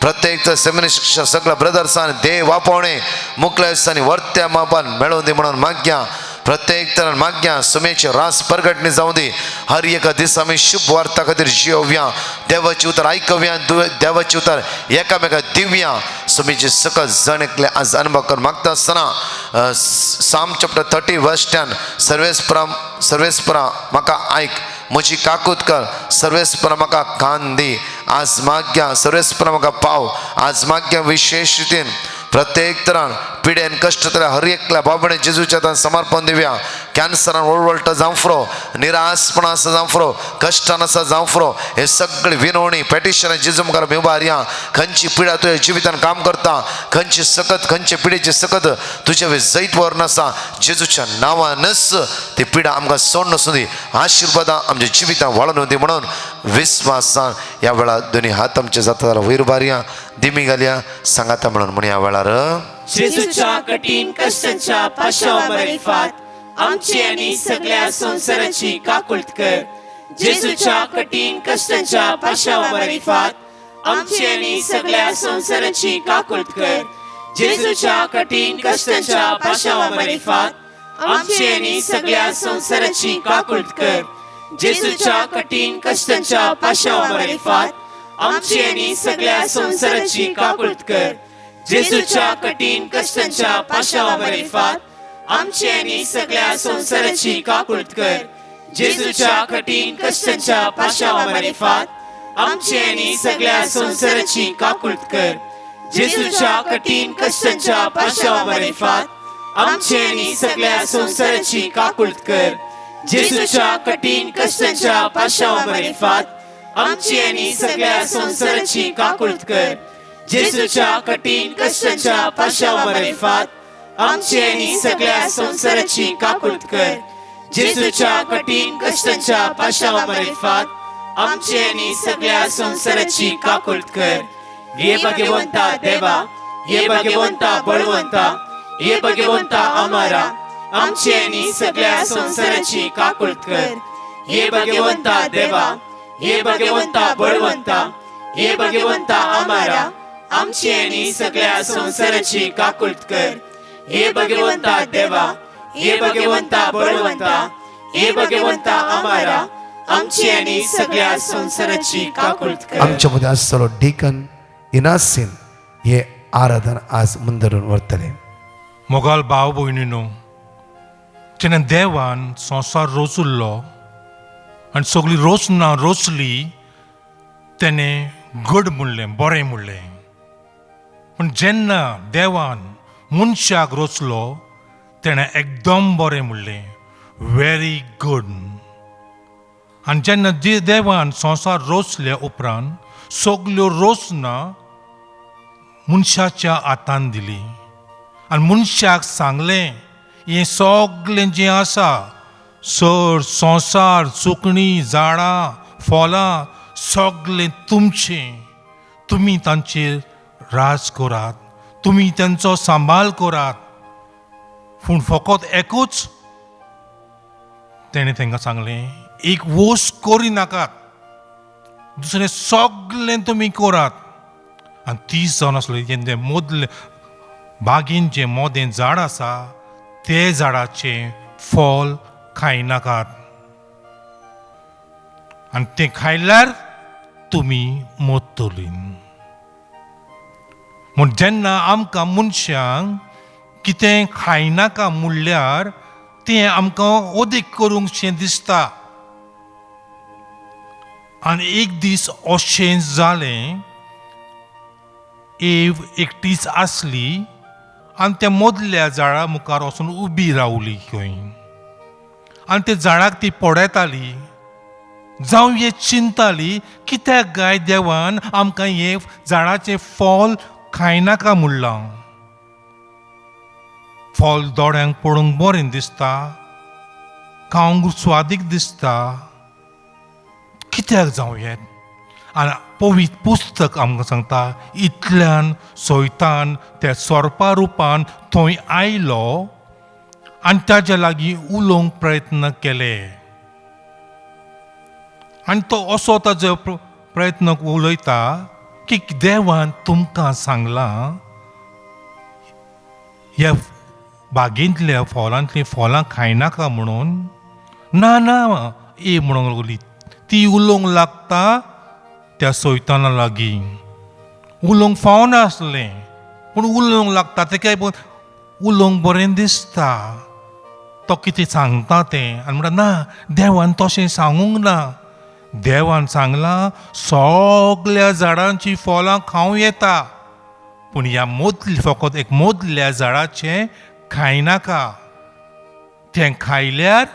प्रत्येक सेमिनी शिक्षा सगळ्या ब्रदर्सान देव वापवणे मुखल्यासांनी वर्त्या मापान मेळोवन दी म्हणून माग्या प्रत्येक तरान माग्या सुमेचे रास परगटणे जावं दी हर एका दिसा आमी शुभ वार्ता खातीर जियोवया देवाची उतर आयकव्या देवाची उतर एकामेका दिवया सुमेचे सकल जण एकले आज अनुभव कर मागता आसतना साम चॅप्टर 30 वर्स 10 सर्वेस्परा म्हाका आयक म्हजी काकूत कर सर्वेस्परा म्हाका कान दी आज माग्या सर्वेस्परा म्हाका पाव आज माग्या विशेष रितीन प्रत्येक तरान पिडेन कष्टतल्या हर एकल्या बाबणे जेजूच्या हातान समर्पण दिवया कॅन्सरान ओळवळटा जावं फुरो निराशपणा आसा जावं फुरो कश्टान आसा जावं फुरो हे सगळे विनवणी पेटिशनां जेजू मुखार आमी उबा या खंयची पिडा तुज्या जिवितान काम करता खंयची सकत खंयचे पिडेची सकत तुजे जैत वर्ण आसा जेजूच्या नांवानच ती पिडा आमकां सोड नसूं दी आशिर्वादां आमच्या जिवितान वाळून दी म्हणून विस्वासान ह्या वेळार दोनी हात आमचे जाता जाल्यार वयर उबारया दिमी घालया सांगाता म्हणून ह्या वेळार
जेजूच्या कठीण कष्टाच्या पाशांमार्फत आमची आणि सगळ्या संसाराची काकुळत कर. जेजूच्या कठीण कष्टाच्या पाशांमार्फत आमची आणि सगळ्या संसाराची काकुळत कर. जेजूच्या कठीण कष्टाच्या पाशांमार्फत आमची आणि सगळ्या संसाराची काकुळत कर. जेजूच्या कठीण कष्टाच्या पाशांमार्फत आमची आणि सगळ्या संसाराची काकुळत कर. जेजूच्या कठीण कष्टाच्या पाशांमार्फत आमची आणि सगळ्या संसाराची काकुळत कर. जेजूच्या कठीण कष्टाच्या पाशांमार्फत आमची आणि सगळ्या संसाराची काकुळत कर. जेजूच्या कठीण कष्टाच्या पाशांमार्फत आमची आणि सगळ्या संसाराची काकुळत कर. जेजूच्या कठीण कष्टाच्या पाशांमार्फत आमची आणि सगळ्या संसाराची काकुळत कर. जेजूच्या कठीण कष्टाच्या पाशांमार्फत आमची आणि सगळ्या संसाराची काकुळत कर. जेजूच्या कठीण कष्टाच्या पाशांमार्फत आमची आणि सगळ्या संसाराची काकुळत कर. हे भगवंता देवा हे भगवंता बळवंता हे भगवंता आम्हारा आमची आणि सगळ्या संसाराची काकुळत कर. हे भगवंता देवा हे भगवंता बळवंता हे भगवंता आम्हारा आमची आणि सगळ्या संसाराची काकुळत कर. हे भगवंता देवा हे भगवंता बळवंता हे भगवंता आम्हारा आमची आणि सगळ्या संसाराची काकुळत कर.
आमच्यामध्ये आसतलो डिकन इनासीन हे आराधन आज मुंदरून वरतले.
मोगाल भाव भयणीनो जेन्ना देवान संवसार रचुल्लो आनी सगळीं रचना रचली तेणें गड म्हणलें बरें म्हणलें. पूण जेन्ना देवान मनशाक रचलो तेणें एकदम बरें म्हणलें व्हेरी गूड. आनी जेन्ना देवान संवसार रचले उपरांत सगल्यो रचना मनशाच्या हातान दिली आनी मनशाक सांगलें हें सगळें जें आसा सर संवसार चुकणी झाडां फळां सगळें तुमचें. तुमी तांचेर राज करात तुमी तांचो सांबाळ करात. पूण फकत एकूच तेणें तांकां सांगलें एक वस्त करी नाकात दुसरें सगळें तुमी करात. आनी 30 जावन आसलें जेन्ना मदले बागेन जें मोदें झाड आसा ते झाडाचें फळ खायनाकात आनी तें खायल्यार तुमी मरतलीं. म्हूण जेन्ना आमकां मनशांक कितें खायनाका म्हणल्यार तें आमकां ओदेक करूंकशें दिसता. आनी एक दीस अशें जालें, एव एकटीच आसली आनी त्या मदल्या झाडा मुखार वचून उबी रावली खंय. आनी त्या झाडाक ती पळयताली, जावं हे चिंताली कित्याक गाय देवान आमकां हे झाडाचें फळ खायनाका म्हणलां. फळ दोळ्यांक पळोवंक बरें दिसता, खावंक स्वादीक दिसता, कित्याक जावं हें. आनी पवित्र पुस्तक आमकां सांगता इतल्यान सैतान त्या सोरपा रुपान थंय आयलो आनी ताच्या लागीं उलोवंक प्रयत्न केले. आनी तो असो ताजो प्रयत्न उलयता की देवान तुमकां सांगलां ह्या बागेंतल्या फळांतलीं फळां खायनाका म्हणून. ना ना ए म्हणून लागली ती उलोवंक लागता त्या सैताना लागीं. उलोवंक फावना आसलें पूण उलोवंक लागता, तेका उलोवंक बरें दिसता. तो कितें सांगता तें आनी म्हणटा ना देवान तशें सांगूंक ना. देवान सांगलां सगल्या झाडांची फळां खावं येता पूण ह्या फकत एक मदल्या झाडाचें खायनाका. तें खायल्यार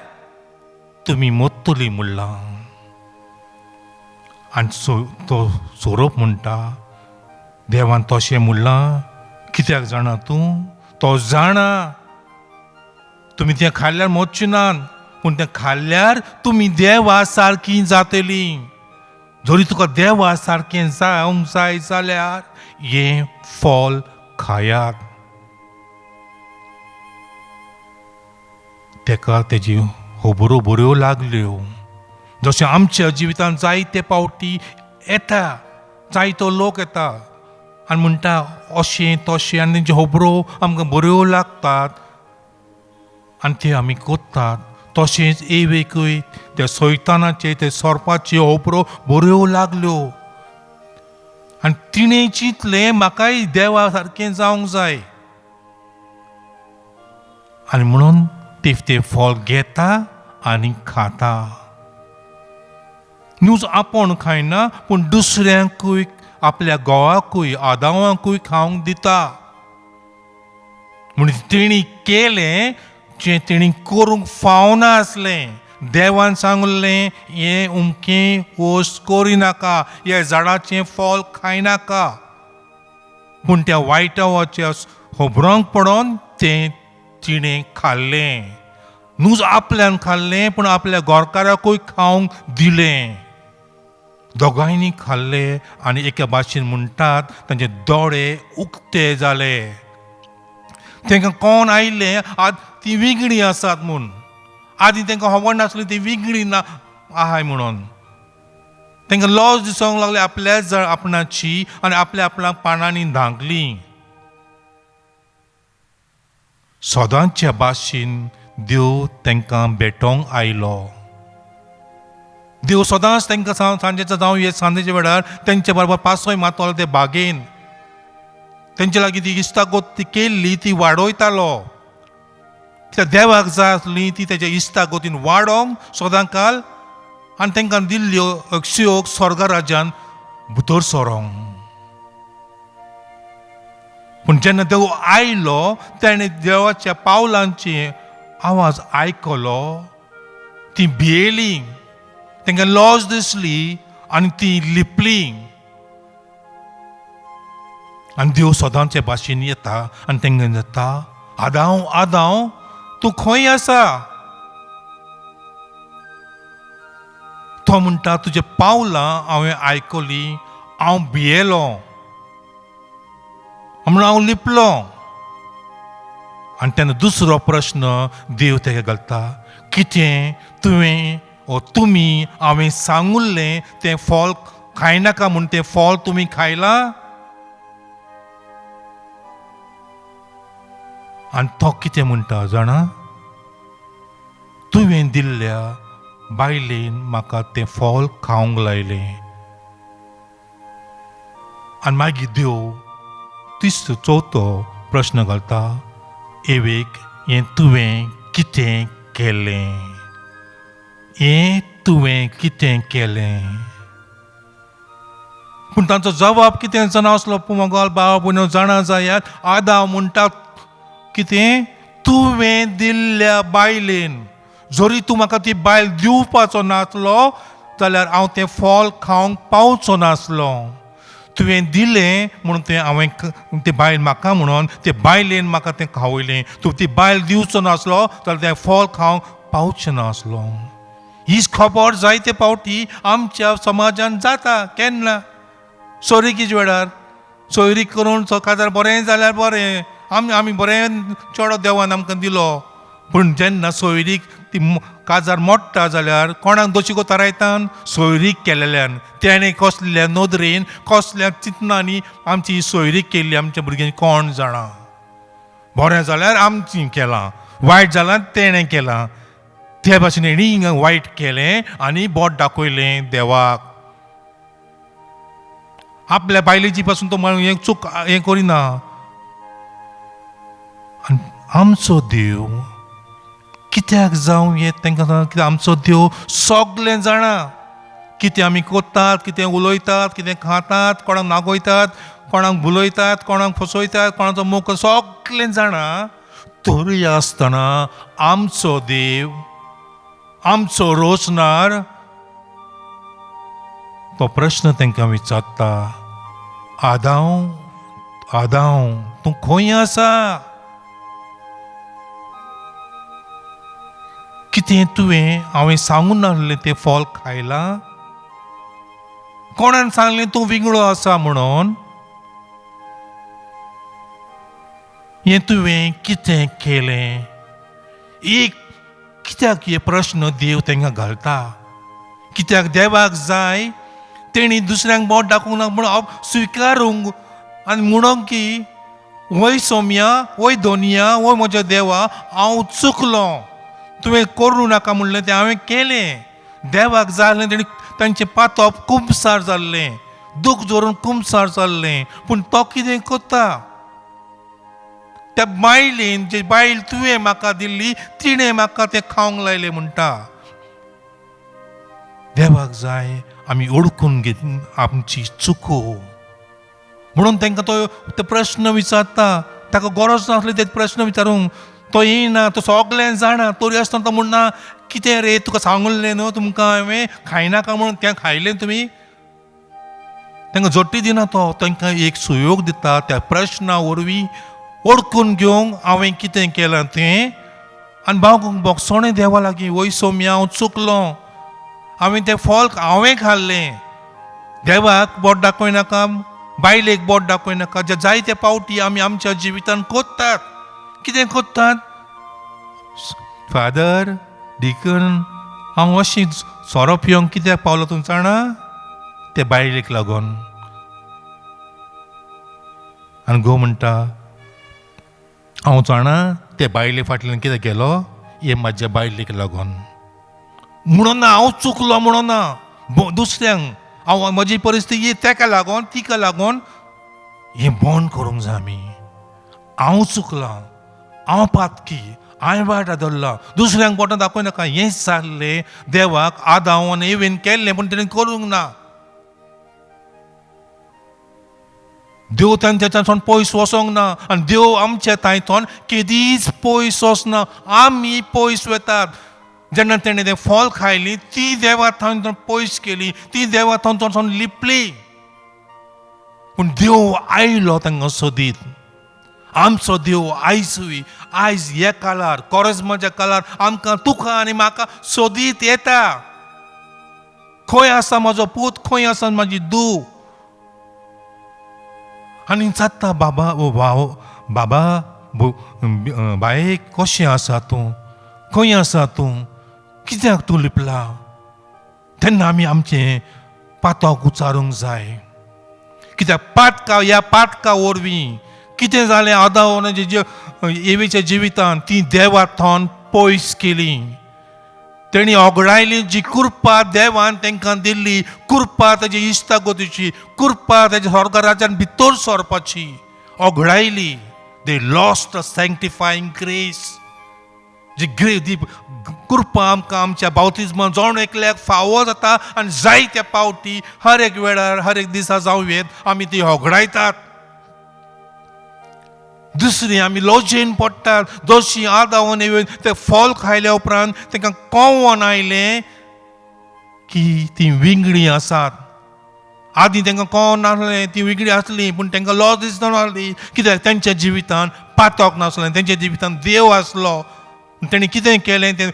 तुमी मरतलीं म्हणलां. आनी तो सोरोप म्हणटा देवान तशें म्हणलां कित्याक जाणा तूं. तो जाणा तुमी तें खाल्ल्यार मरची नात पूण तें खाल्ल्यार तुमी देवा सारकीं जातलीं. जरी तुका देवा सारकें जावंक जाय जाल्यार हें फळ खायात. तेका तेजी खबरो बऱ्यो लागल्यो. जशें आमच्या जिवितांत जायते पावटी येता, जायतो लोक येता आनी म्हणटा अशें तशें आनी तेंच्यो खबरो आमकां बऱ्यो लागतात आनी ते आमी कोत्तात. तशेंच एकूय त्या सैतानाचे ते सोरपाच्यो खबरो बऱ्यो लागल्यो आनी तिणें चिंतलें म्हाकाय देवा सारकें जावंक जाय आनी म्हणून ते फळ घेता आनी खाता. न्यूज आपूण खायना पूण दुसऱ्यांकूय आपल्या घोवाकूय आदावांकूय खावंक दिता. म्हणून तेणी केलें जें तेणी करूंक फावना आसलें. देवान सांगलें हें उमकें वस्त करिनाका, ह्या झाडाचें फळ खायनाका. पूण त्या वायटाच्या खबरांक पडोन तें तिणें खाल्लें. न्हूज आपल्यान खाल्लें पूण आपल्या घोरकाराकूय खावंक दिलें. दोगांयनी खाल्लें आनी एका भाशेन म्हणटात तांचे दोळे उक्ते जाले. तांकां कोण आयलें आज ती वेगळी आसात म्हूण. आदी तांकां खबर नासली ती वेगळी ना आहाय म्हणून. तांकां लॉस दिसोंक लागलें आपल्याच आपणाची आनी आपल्या आपणाक पानांनी धांकलीं. सदांच्या भाशेन देव तांकां भेटोंक आयलो. देव सदांच तांकां सांजेचो जावं हे सांजेच्या वेळार तेंचे बरोबर पासय मारतलो ते बागेन. तेंचे लागीं ती इश्टागत ती केल्ली ती वाडयतालो. त्या देवाक जाय आसली ती तेच्या इश्टागतीन वाडोंक सदां काल आनी तांकां दिल्ल्यो अक्षयोग स्वर्ग राज्यान भितर सरोंक. पूण जेन्ना देव आयलो तेणें देवाच्या पावलांचे आवाज आयकलो. ती भियेली, तांकां लॉस दिसली आनी ती लिपली. आनी देव सदांचे भाशेन येता आनी तांकां जाता आदांव आदांव तूं खंय आसा. तो म्हणटा तुजें पावलां हांवें आयकलीं, हांव भियेलो म्हणून हांव लिपलो. आनी तेन्ना दुसरो प्रश्न देव ताका घालता, कितें तुवें तुमी हांवें सांगुल्लें तें फळ खायनाका म्हूण तें फळ तुमी खायलां. आनी तो कितें म्हणटा जाणा, तुवें दिल्ल्या बायलेन म्हाका तें फळ खावंक लायलें. आनी मागीर देव चवथो प्रश्न घालता एवेक हें तुवें कितें केलें हें तुवें कितें केलें पूण तांचो जवाब कितें जाणा आसलो मोगोल भाव भयणो जाणा जायात आदाव म्हणटा कितें तुवें दिल्ल्या बायलेन जरी तूं म्हाका ती बायल दिवपाचो नासलो जाल्यार हांव तें फळ खावंक पावचो नासलो तुवें दिलें म्हणून तें हांवें तें बायल म्हाका म्हणून ते बायलेन म्हाका तें खावयलें तूं ती बायल दिवचो नासलो जाल्यार तें फळ खावंक पावचें नासलो हीच खबर जायते फावटी आमच्या समाजान जाता केन्ना सोयरीकीच्या वेळार सोयरीक करून काजार बरें जाल्यार बरें आमी बरें चेडो देवान आमकां दिलो पूण जेन्ना सोयरीक ती काजार मोडटा जाल्यार कोणाक दोशी कोतारायतान सोयरीक केलेल्यान तेणें कसल्या नदरेन कसल्या चिंतनांनी आमची ही सोयरीक केल्ली आमच्या भुरग्यांनी कोण जाणा बरें जाल्यार आमची केलां वायट जाल्यार तेणें केलां ते भाशेन हेणी हिंगा वायट केलें आनी बोट दाखयलें देवाक आपल्या बायलेची पासून तो हें चूक हें करिना आनी आमचो देव कित्याक जावं हें तांकां कित्याक आमचो देव सगळें जाणा कितें आमी कोत्तात कितें उलयतात कितें खातात कोणाक नागयतात कोणाक भुलयतात कोणाक फसयतात कोणाचो मोग सगळें जाणा तरी आसतना आमचो देव आमचो रोचणार तो प्रश्न तांकां विचारता आदाव तूं खंय आसा कितें तुवें हांवें सांगून नासलें तें फळ खायलां कोणान सांगलें तूं विंगडो आसा म्हणून हें तुवें कितें केलें एक कित्याक हे प्रश्न देव तांकां घालता कित्याक देवाक जाय तेणी दुसऱ्यांक बोट दाखोवंक ना म्हणून हांव स्विकारूंक आनी म्हणूंक की वय सोम्या वय दोनिया वय म्हज्या देवा हांव चुकलो तुवें करूं नाका म्हणलें तें हांवें केलें देवाक जालें तेणी तांचें पातप कुंबसार जाल्लें दूख जोरून कुंबसार जाल्लें पूण तो कितें करता त्या बायलेन जी बायल तुवें म्हाका दिल्ली तिणें म्हाका तें खावंक लायलें म्हणटा देवाक जाय आमी ओळखून घेत आमची चुको म्हणून तांकां तो प्रश्न विचारता ताका गरज नासली ते प्रश्न विचारूंक तो येयना तो सगळें जाणा तरी आसतना तो म्हणना कितें रे तुका सांगलें न्हू तुमकां हांवें खायनाका म्हणून तें खायलें तुमी तांकां जोट्टी दिना तो तांकां एक सुयोग दिता त्या प्रश्ना वरवीं ओळखून घेवंक हांवें कितें केलां तें आनी बोगसोणें देवा लागीं वय सोम्या हांव चुकलो हांवें तें फळ हांवें खाल्लें देवाक बोट दाखयनाका बायलेक बोट दाखयनाका जे जायते फावटी आमी आमच्या जिवितांत कोत्तात कितें कोत्तात फादर डिकन हांव अशी सोरो पिवंक कित्याक पावलो तूं जाणा ते बायलेक लागून आनी घोव म्हणटा हांव जाणा ते बायले फाटल्यान कितें केलो हे म्हाज्या बायलेक लागून म्हणून हांव चुकलो म्हणून ना दुसऱ्यांक हांव म्हजी परिस्थिती तेका लागून तिका लागून हें बंद करूंक जाय आमी हांव चुकलां हांव पातकी हांवें वायट धरला दुसऱ्यांक बोटां दाखयनाका हेंच जाल्लें देवाक आदावन इवेन केल्लें पूण तेणें करूंक ना देव तांच्याच्यान पयस वचोंक ना आनी देव आमच्या तांतून केदीच पयस वचना आमी पयस वतात जेन्ना तेणें तें फळ खायली ती देवा थंय पयस केली ती देवा थंयसून लिपली पूण देव आयलो तांकां सोदीत आमचो देव आयजूय आयज ह्या काळार कोरेजमाच्या काळार आमकां तुका आनी म्हाका सोदीत येता खंय आसा म्हजो पूत खंय आसा म्हाजी धूव आनी जाता बाबा बाबा बाये कशें आसा तूं खंय आसा तूं कित्याक तूं लिपला तेन्ना आमी आमचें पातक उचारूंक जाय कित्याक ह्या पातका वरवीं कितें जालें आदावनाच्या एवेच्या जिवितांत ती देवा थंय पयस केली तेणी ओगडायली जी कृपा देवान तांकां दिल्ली कृपा ताची इश्टागतीची कृपा ताच्या स्वर्ग राज्यांत भितर सरपाची ओगडायली. They lost the sanctifying grace. जी कृपा आमकां आमच्या बावतिजमान जावन एकल्याक फावो जाता आनी जायत्या पावटी हर एक वेळार हर एक दिसा जावं येत आमी ती होगडायतात. दुसरी आमी लॉजेन पडटात. जशी आदावन येवन ते फॉल खायल्या उपरांत तांकां कळोन आयलें की ती विंगडी आसात. आदीं तांकां कळोन नासलें ती विंगडी आसली, पूण तांकां लॉज दिसनासली. कित्याक तांच्या जिवितांत पातक नासलें, तांच्या जिवितांत देव आसलो. तेणी कितें केलें तें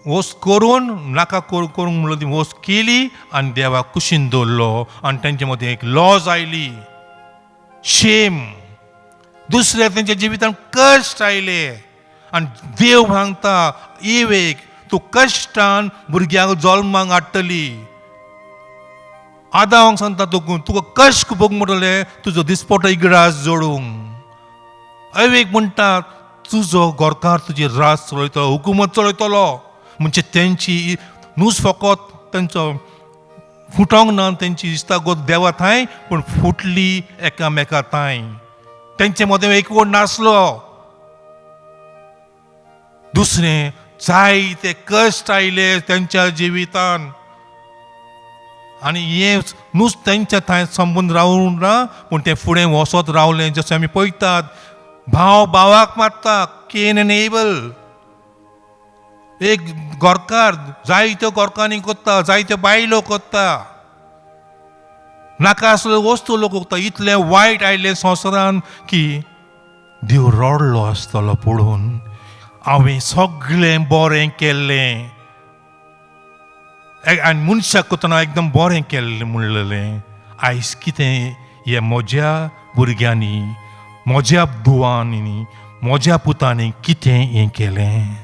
वस्त करून नाका करूंक म्हणून ती वस्त केली आनी देवाक कुशीन दवरलो आनी तांचे मदीं एक लॉज आयली, शेम. दुसऱ्या तांच्या जिवितांत कश्ट आयले आनी देव सांगता इवेक तूं कश्टान भुरग्याक जल्माक हाडटली. आदावांक सांगता तुका कश्ट भोग म्हणटले तुजो दिसपटो इगडास जोडूंक. अवेक म्हणटा तुजो गोरकार तुजी रास चलयतलो, हुकुमत चलयतलो. म्हणजे तेंची न्हूच फकत तेंचो फुटोंक ना तेंची इश्तागत देवा थांय, पूण फुटली एकामेका थांय. तेंचे मदें एकवट नासलो. दुसरें जायते कश्ट आयले तेंच्या जिवितांत आनी हे न्हूच तेंच्या थंय संबंद रावून ना, पूण ते फुडें वचत रावलें. जशें आमी पळयतात भाव भावाक मारता, केन एंड एबल. एक गोरकार जायत्यो गोरकांनी कोत्ता, जायत्यो बायलो कोत्ता, नाका आसल्यो वस्तू लोक कोत्ता. इतलें वायट आयलें संवसारान की देव रडलो आसतलो पळोवन हांवें सगळें बरें केल्लें आनी मनशाक कोतना एकदम बरें केल्लें म्हणलेलें. आयज कितें हे म्हज्या भुरग्यांनी, म्हज्या धुवांनी, म्हज्या पुतांनी कितें हें केलें.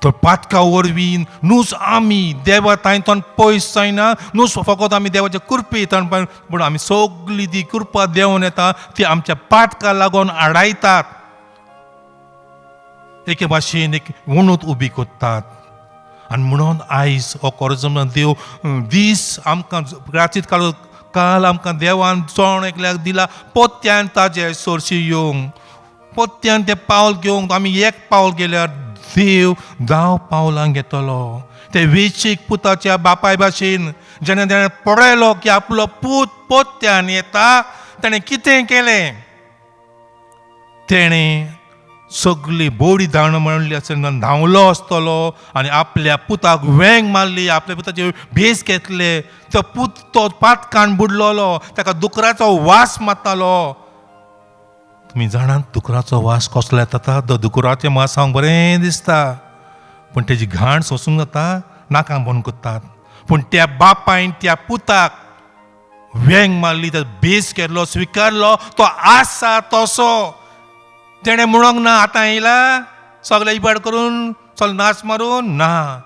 तर पातका वरवीं न्हूच आमी देवा तांतून पयस जायना, न्हूच फकत आमी देवाच्या कृपेंतल्यान, पूण आमी सगळी ती कृपा देंवन येता ती आमच्या पातका लागून आडायतात. एके भाशेन एक वणूत उबी करतात. आनी म्हणून आयज हो कोरजम देव दीस आमकां रातीत काल आमकां देवान चोण एकल्याक दिला पोत्यान ताजे सोरशी येवंक, पोत्यान तें पावल घेवंक. आमी एक पावल गेल्यार देव 10 पावलां घेतलो. ते वेचीक पुताच्या बापाय भाशेन जेन्ना ताणें पळयलो की आपलो पूत पोत्यान येता, ताणें कितें केलें? तेणें सगळी बोडी धाण म्हणली आसतना धांवलो आसतलो आनी आपल्या पुताक वेंग मारली, आपल्या पुताचे भेस घेतले. तो पूत तो पातकान बुडलोलो, ताका दुकराचो वास मारतालो. तुमी जाणात दुकराचो वास कसलो येता? दुकराचें मांस हांव बरें दिसता, पूण तेजी घाण सोसूंक जाता, नाका बंद करतात. पूण त्या बापायन त्या पुताक वेंग मारली, तो भेस केल्लो, स्विकारलो, तो आसा तसो. तेणें म्हणोंक ना आतां येयला सगळे इबाड करून सगळे नाच मारून, ना,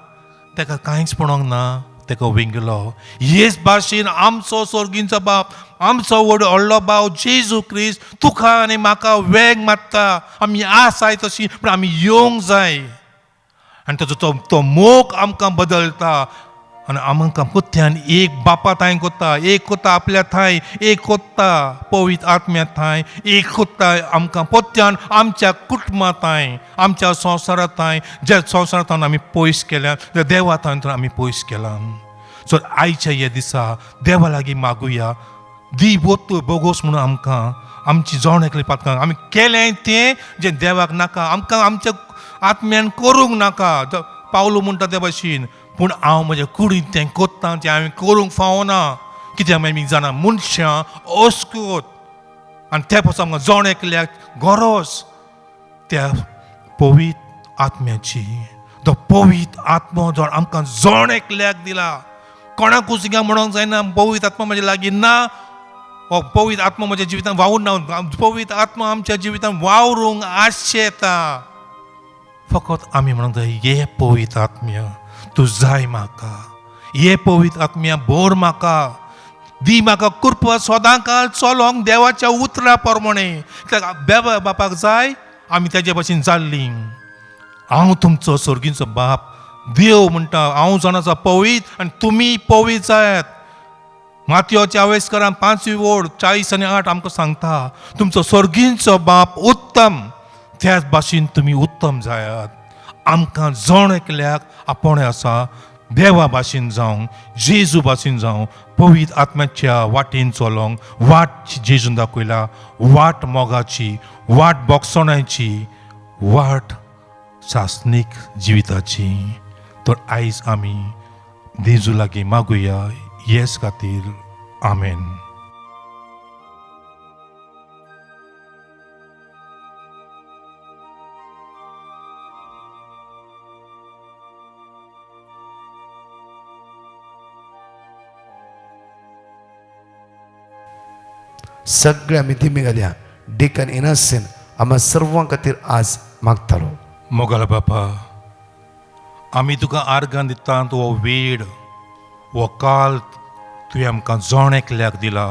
ताका कांयच म्हणोंक ना, ताका विंगलो. हेच भाशेन आमचो सर्गींचो बाप, आमचो व्हडलो भाव जेजू क्रिस्त तुका आनी म्हाका वेंग मारता. आमी आसाय तशी, पूण आमी येवंक जाय आनी ताजो तो मोग आमकां बदलता. आनी आमकां पुत्यान एक बापा थांय कोत्ता, एक कोत्ता आपल्या थांय, एक कोत्ता पवित्र आत्म्या थांय, एक कोत्ता आमकां पोत्यान आमच्या कुटुंबा थांय, आमच्या संवसारा थांय. ज्या संवसारांतल्यान आमी पयस केल्या, त्या देवा थांय आमी पयस केला. सो आयच्या ह्या दिसा देवा लागीं मागुया, दी बोगोस म्हणून आमकां आमची जण एकली पातकां आमी केलें तें जें देवाक नाका, आमकां आमच्या आत्म्यान करूंक नाका. पावलो म्हणटा त्या भाशेन, पूण हांव म्हज्या कुडींत तें कोत्ता तें हांवें करूंक फावना. कित्याक आमी जाणा मनशां अस्कोत आनी त्या पासून आमकां जण एकल्याक गरज त्या पवित्र आत्म्याची. तो पवित्र आत्मो जण आमकां जण एकल्याक दिला. कोणाकूच हिंगा म्हणोंक जायना पवित्र आत्मा म्हज्या लागीं ना, हो पवित्र आत्मा म्हज्या जिवितांत वावूर ना. पवित्र आत्मा आमच्या जिवितांत वावरूंक आसचे येता. फकत आमी म्हणोंक जाय, हे पवित्र आत्म्या तूं जाय म्हाका, हे पवित्र आत्म्या भर म्हाका, दी म्हाका कृपा सदां काळ चलोंक देवाच्या उतरा प्रमाणे. देवा बापाक जाय आमी तेजे भाशेन जाल्लीं. हांव तुमचो सर्गीचो बाप देव म्हणटा, हांव जाणाचो पवित्र आनी तुमी पवित्र जायात. मातयोच्या आवेस्करान 5वी ओळ 40 आनी 8 आमकां सांगता तुमचो स्वर्गींचो बाप उत्तम त्याच भाशेन तुमी उत्तम जायात. आमकां जण एकल्याक आपण आसा देवा भाशेन जावं जेजू भाशेन जावं पवित्र आत्म्याच्या वाटेन चलोंक वाट जेजून दाखयला, वाट मोगाची, वाट बोगसणाची, वाट शासनीक जिविताची. तर आयज आमी जेजू लागीं मागुया येस खातीर आमेन.
सगळ्या मितीमी घाल्या डेकन इनसेन आम्हा सर्वां खातीर आज मागतालो.
मोगाला बापा, आमी तुका आर्गां दितात हो वेळ हो काल तुवें आमकां जण एकल्याक दिला.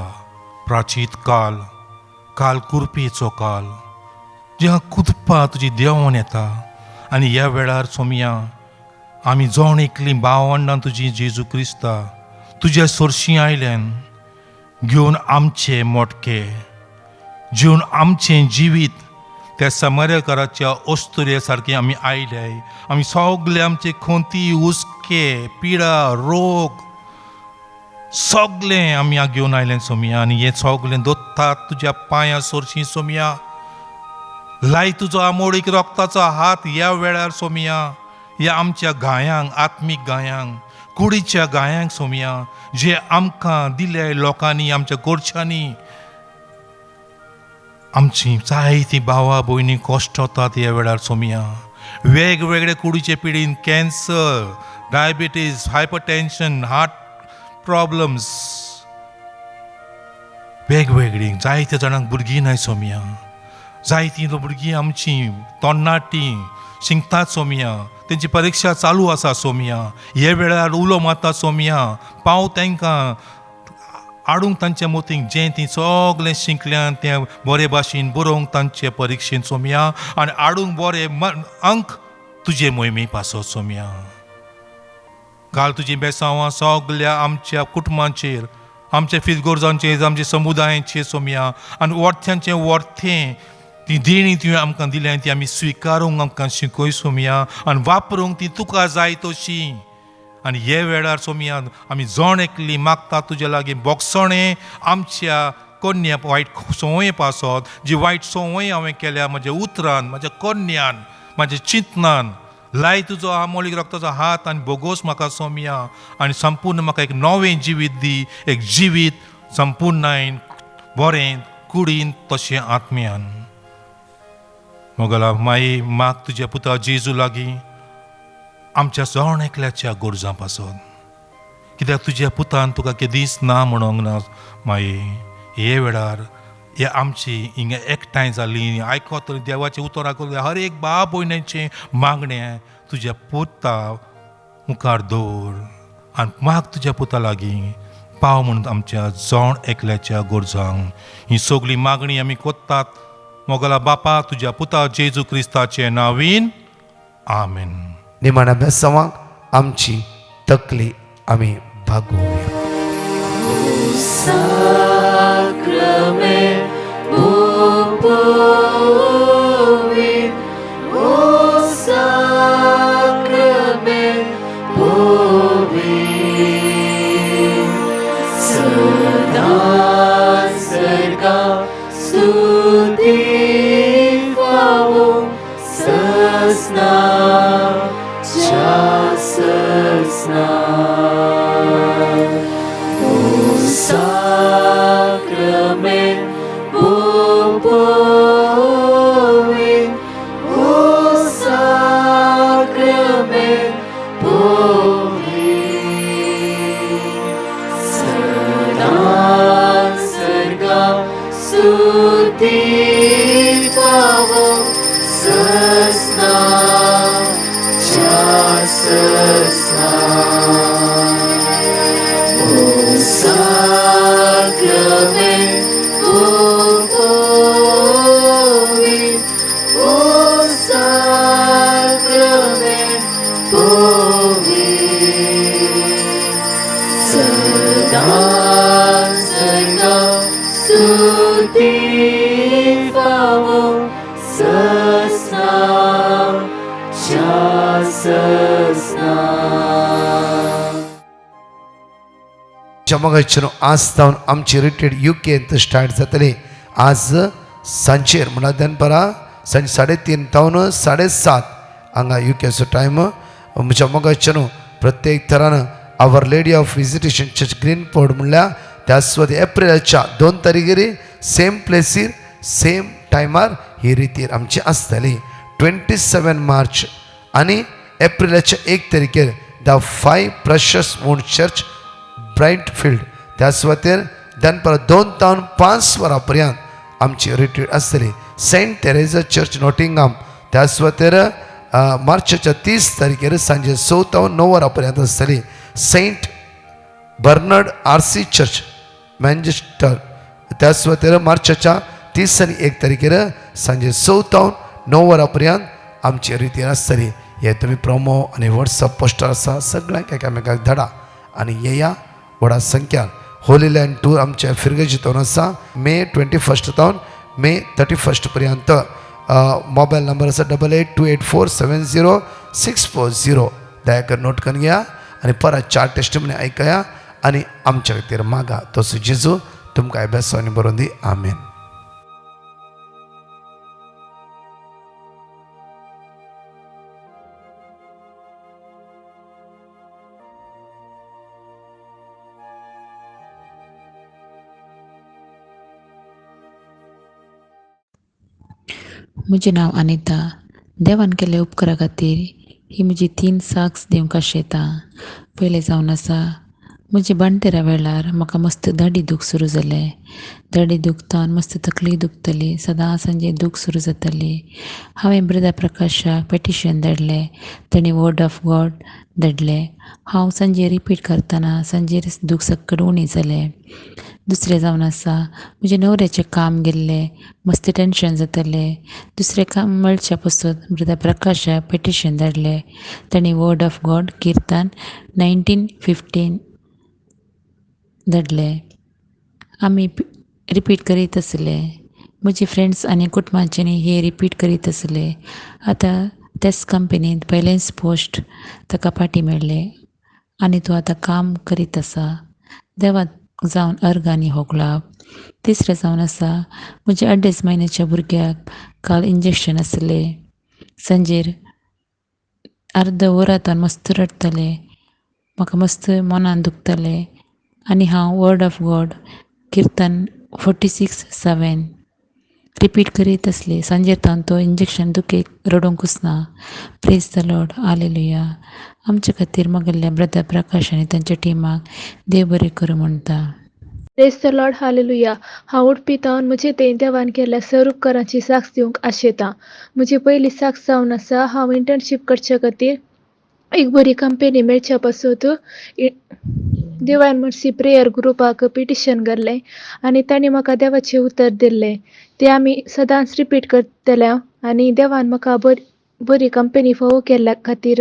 प्राचीत काल, काल कुरपेचो काल, जें कुदपा तुजी देंवोन येता. आनी ह्या वेळार सोमिया आमी जण एकली भावंडां तुजी जेजू क्रिस्ता तुज्या सोरशीं आयल्यान घेवन आमचे मोटके घेवन आमचें जिवीत त्या समर्यकाराच्या ओस्तुरे सारके आमी आयल्याय. आमी सगळे आमचे खोंती हुस्के पिडा रोग सगळें आमी घेवन आयलें सोमिया. आनी हें सगळें दोत्तात तुज्या पांयां सोरशीं सोमिया. लाय तुजो आमोडीक रक्ताचो हात ह्या वेळार सोमिया ह्या आमच्या गायांक आत्मीक गायांक कुडीच्या गायांक सोमिया जे आमकां दिले लोकांनी आमच्या गोरच्यांनी. आमची जायतीं भावां भयणी कश्टातात ह्या वेळार सोमिया. वेगवेगळे कुडीचे पिडीन cancer, diabetes, hypertension, heart problems वेगवेगळी जायत्या जाणांक भुरगीं नाय सोमिया. जायतीं भुरगीं आमचीं तरणाटीं शिंकतात सोमिया. तेंची परीक्षा चालू आसा सोमिया. हे वेळार उलो मारता सोमिया. पाव तांकां हाडूंक तांच्या मोतीक जें ती सगळें शिंकल्यान तें बरे भाशेन बरोवंक तांचे परिक्षेन सोमिया. आनी हाडूंक बरे अंक तुजे मोहिमे पासत सोमिया. घाल तुजी बेसांवां सगळ्या आमच्या कुटुंबांचेर, आमच्या फिजगोरजांचेर, आमच्या समुदायांचेर सोमिया. आनी वर्थ्यांचें वर्थें ती देणी तुवें आमकां दिल्या ती आमी स्विकारूंक आमकां शिकय सोमिया. आनी वापरूंक ती तुका जाय तशी. आनी हे वेळार सोमिया आमी जण एकली मागता तुजे लागीं बोगसणें आमच्या कन्या वायट संवय पासत. जी वायट संवय हांवें केल्या म्हज्या उतरान, म्हज्या कन्यान, म्हज्या चिंतनान लाय तुजो आमोलीक रक्ताचो हात आनी बोगोस म्हाका सोमिया. आनी संपूर्ण म्हाका एक नवें जिवीत दी. एक जिवीत संपूर्णायन बरें कुडीन तशें आत्म्यान. मोगला माई माग तुज्या पुता जेजू लागीं आमच्या जण एकल्याच्या गोरजां पासत. कित्याक तुज्या पुतान तुका केदीस ना म्हणोंक ना माई. हे वेळार हे आमची हिंगा एकठांय जाल्ली आयकत देवाचें उतर आयकत हर एक बाब भयणीचें मागणें तुज्या पुता मुखार दवर. आनी माग तुज्या पुता लागीं पाव म्हणून आमच्या जण एकल्याच्या गोरजांक ही सगळी मागणी आमी कोत्तात मोगला बापा तुज्या पुता जेजू क्रिस्ताचे नांवीन आमेन.
निमाण्या बेसांवांक आमची तकली आमी भागोवया.
सदा ti famo săsna cha săsna.
जमगायचनो आज जावन आमची रिट्रीट UK स्टार्ट जातली आज सांजेर म्हणल्यार दनपारा सांजे 3:30 तावन 7:30 हांगा UKचो टायम जमगायचनो प्रत्येक तरान आवर लेडी ऑफ विजिटेशन चर्च ग्रीनफोर्ड म्हणल्यार त्या सुवाती एप्रिलाच्या 2 तारखेर सेम प्लेसीर सेम टायमार ही रितीर आमची आसतली 27 मार्च आनी एप्रिलाच्या 1 तारखेर द 5 प्रशस मून चर्च ब्राइटफील्ड त्या सुवातेर दनपार 2 तावन 5 वरां पर्यंत आमची रिट्रीट आसतली सेंट तेरेजा चर्च नॉटिंगहाम त्या सुवातेर मार्चच्या 30 तारखेर सांजे 6 तावन 9 वरां पर्यंत आसतली Saint Bernard RC church Manchester त्या सुवातेर मार्चच्या 30 आनी 1 तारखेर सांजे 6 तावन 9 वरां पर्यंत आमची रितीर आसतली. हे तुमी प्रोमो आनी वॉट्सअप पोस्टर आसा सगळ्यांक एकामेकाक धाडा आनी येया व्हडा संख्यान होली लँड टूर आमच्या फिरगेजीतून आसा मे 21 तावन मे 31 पर्यंत. मोबायल नंबर आसा 8828470640 दया कर नोट करून घ्या आनी परत 4 टेस्टिमनी आयकया आनी आमच्या खातीर मागा तसो जेजू तुमकां अभ्यासांनी बरोवन दी. आमेन.
म्हजें नांव अनिता. देवान केल्ल्या उपकारा खातीर ही म्हजी 3 साक्स दिवंक आशेता. पयलें जावन आसा म्हज्या बाणटेरा वेळार म्हाका मस्त दाडी दूख सुरू जालें. दाडी दुखतान मस्त तकली दुखतली, सदां सांजे दूख सुरू जाताली. हांवें ब्रदर प्रकाशाक पेटिशन धाडलें, ताणें वर्ड ऑफ गॉड धाडलें. हांव सांजे रिपीट करतना सांजेर दूख सक्कड उणी जालें. दुसरें जावन आसा म्हज्या न्हवऱ्याचें काम गेल्लें, मस्त टेन्शन जातालें. दुसरें काम मेळच्या पासून ब्रदर प्रकाशाक पेटिशन धाडलें. ताणें वर्ड ऑफ गॉड किर्तन 19:15 धाडलें. आमी रिपीट करीत आसले. म्हजी फ्रेंड्स आनी कुटुंबाच्यांनी हे रिपीट करीत आसले. आतां तेच कंपनींत बैलेंस पोस्ट ताका पाटी मेळ्ळें आनी तो आतां काम करीत आसा. देवाक जावन अर्ग आनी होगलाप. तिसरें जावन आसा म्हज्या 2.5 म्हयन्याच्या भुरग्याक काल इंजेक्शन आसलें. सांजेर अर्द वरांतून मस्त रडतालें, म्हाका मस्त मनान दुखतालें आनी हांव वर्ड ऑफ गॉड किर्तन 46:7 रिपीट करीत आसली. सांजेर तावन तो इंजेक्शन दुखेक रडोंकूच ना. Praise the Lord. हालेलुया. आमचे खातीर मागल्ल्या ब्रदर प्रकाश आनी तांच्या टिमाक देव बरें करूं म्हणटा.
Praise the Lord. हालेलुया. हांव उठपी तावन म्हजे तें देवान केल्ल्या सर उपकारांची साक्ष दिवंक आशेता. म्हजी पयली साक्ष जावन आसा हांव इंटर्नशीप करचे खातीर एक बरी कंपनी मेळच्या पासून डिवायन मर्सी प्रेयर ग्रुपाक पिटिशन घाल्लें आनी तांणी म्हाका देवाचें उतर दिल्लें. तें आमी सदांच रिपीट करतले आनी देवान म्हाका बरी कंपनी फावो केल्ल्या खातीर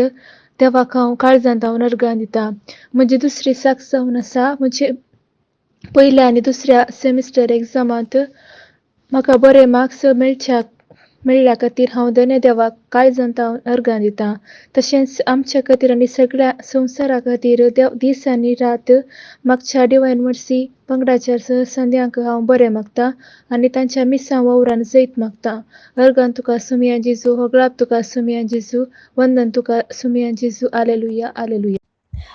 देवाक हांव काळजांत हांव अर्गां दिता. म्हजी दुसरी साक्ष जावन आसा म्हजे पयल्या आनी दुसऱ्या सेमिस्टर एग्जामांत म्हाका बरे मार्क्स मेळ्ळ्या खातीर हांव दोनूय देवाक काळजांत हांव अर्गां दिता. तशेंच आमच्या खातीर आनी सगळ्या संवसारा खातीर देव दीस आनी रात मागच्या डिवायन मर्सी पंगडाच्या संद्यांक हांव बरें मागता आनी तांच्या मिसां वावरान जैत मागता. अर्गान तुका सुमिया जेजू, होगलाप तुका सुमिया जेजू, वंदन तुका सुमिया जेजू. हालेलुया. हालेलुया.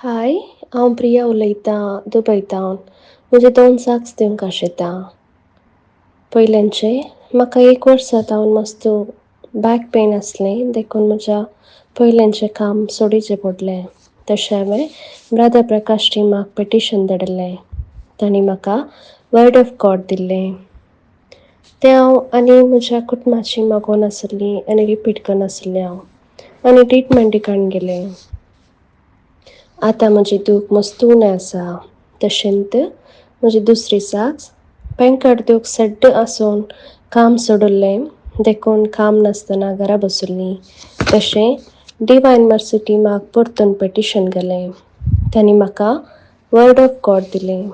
हाय, हांव प्रिया उलयतां दुबयतावन. म्हजे 2 साक्स दिवंक आशेता. पयल्यांचें म्हाका 1 वर्स जावन मस्त बॅक पेन आसलें, देखून म्हज्या पयल्यांचें काम सोडिचें पडलें. तशें हांवें ब्रदर प्रकाश टिमाक पेटिशन धाडलें. तांणी म्हाका वर्ड ऑफ गॉड दिल्लें. तें हांव आनी म्हज्या कुटुंबाची मागोवन आसली आनी रिपीट करनासलें हांव आनी ट्रिटमेंटीक गेलें. आतां म्हजी दूख मस्त उणें आसा. तशेंच म्हजी दुसरी साक्स पेंकट दूख सड्ड आसून काम सोडिल्लें, देखून काम नासतना घरा बसुल्लीं. तशें डिवायन मर्सी टिमाक परतून पेटिशन घालें. तांणी म्हाका वर्ड ऑफ गॉड दिलें.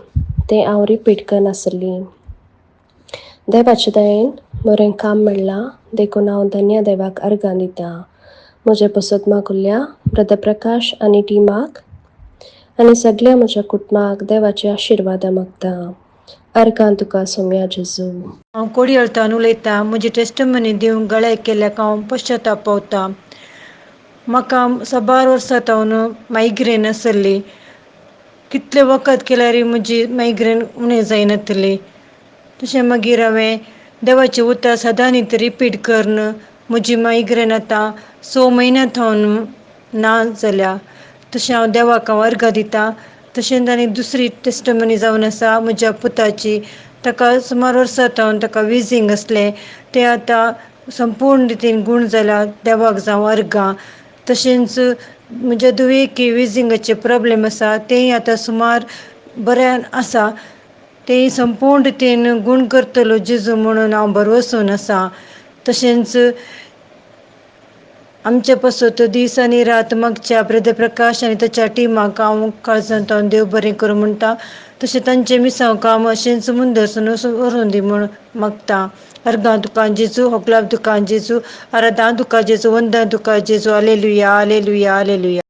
तें हांव रिपीट करनासलीं. देवाचे दयेन बरें काम मेळ्ळां देखून हांव धन्य देवाक अर्गां दितां. म्हजे पसत मागुल्ल्या ब्रदर प्रकाश आनी टिमाक आनी सगळ्या म्हज्या कुटुंबाक देवाचे आशिर्वाद मागतां. अर्गां तुका सोम्या जेजू.
हांव कोडयाळतान उलयतां. म्हजी टेस्टमनी दिवंक गळे केल्याक हांव पश्चाताप पावतां. म्हाका 12 वर्सां जावन मायग्रेन आसली. कितले वखद केल्यार म्हजी मायग्रेन उणें जायनातली. तशें मागीर हांवें देवाचें उतर सदां न्ही रिपीट करन म्हजी मायग्रेन आतां 6 म्हयन्यां जावन ना जाल्या. तशें हांव देवाक अर्गां दितां. तशेंच आनी दुसरी टेस्टमनी जावन आसा म्हज्या पुताची. ताका सुमार वर्सां जावन ताका विझींग असलें तें आतां संपूर्ण रितीन गूण जाल्या. देवाक जावं अर्गां. तशेंच म्हज्या धुवेक विझींगाचे प्रॉब्लेम आसा तेंय आतां सुमार बऱ्यान आसा. तेंय संपूर्ण रितीन गूण करतलो जेजू म्हणून हांव भरवसून आसा. तशेंच आमचे पसत दीस आनी रात मागच्या ब्रदर प्रकाश आनी ताच्या टिमाक हांव काळजांत देव बरें करूं म्हणटा. तशें तांचें मिसांव काम अशेंच मुंदरसून व्हरून दी म्हूण मागतां. अर्गां तुका जेजू, होगलाप तुका जेजू, आराधना तुका जेजू, वंदन तुका जेजू. Hallelujah, hallelujah, hallelujah.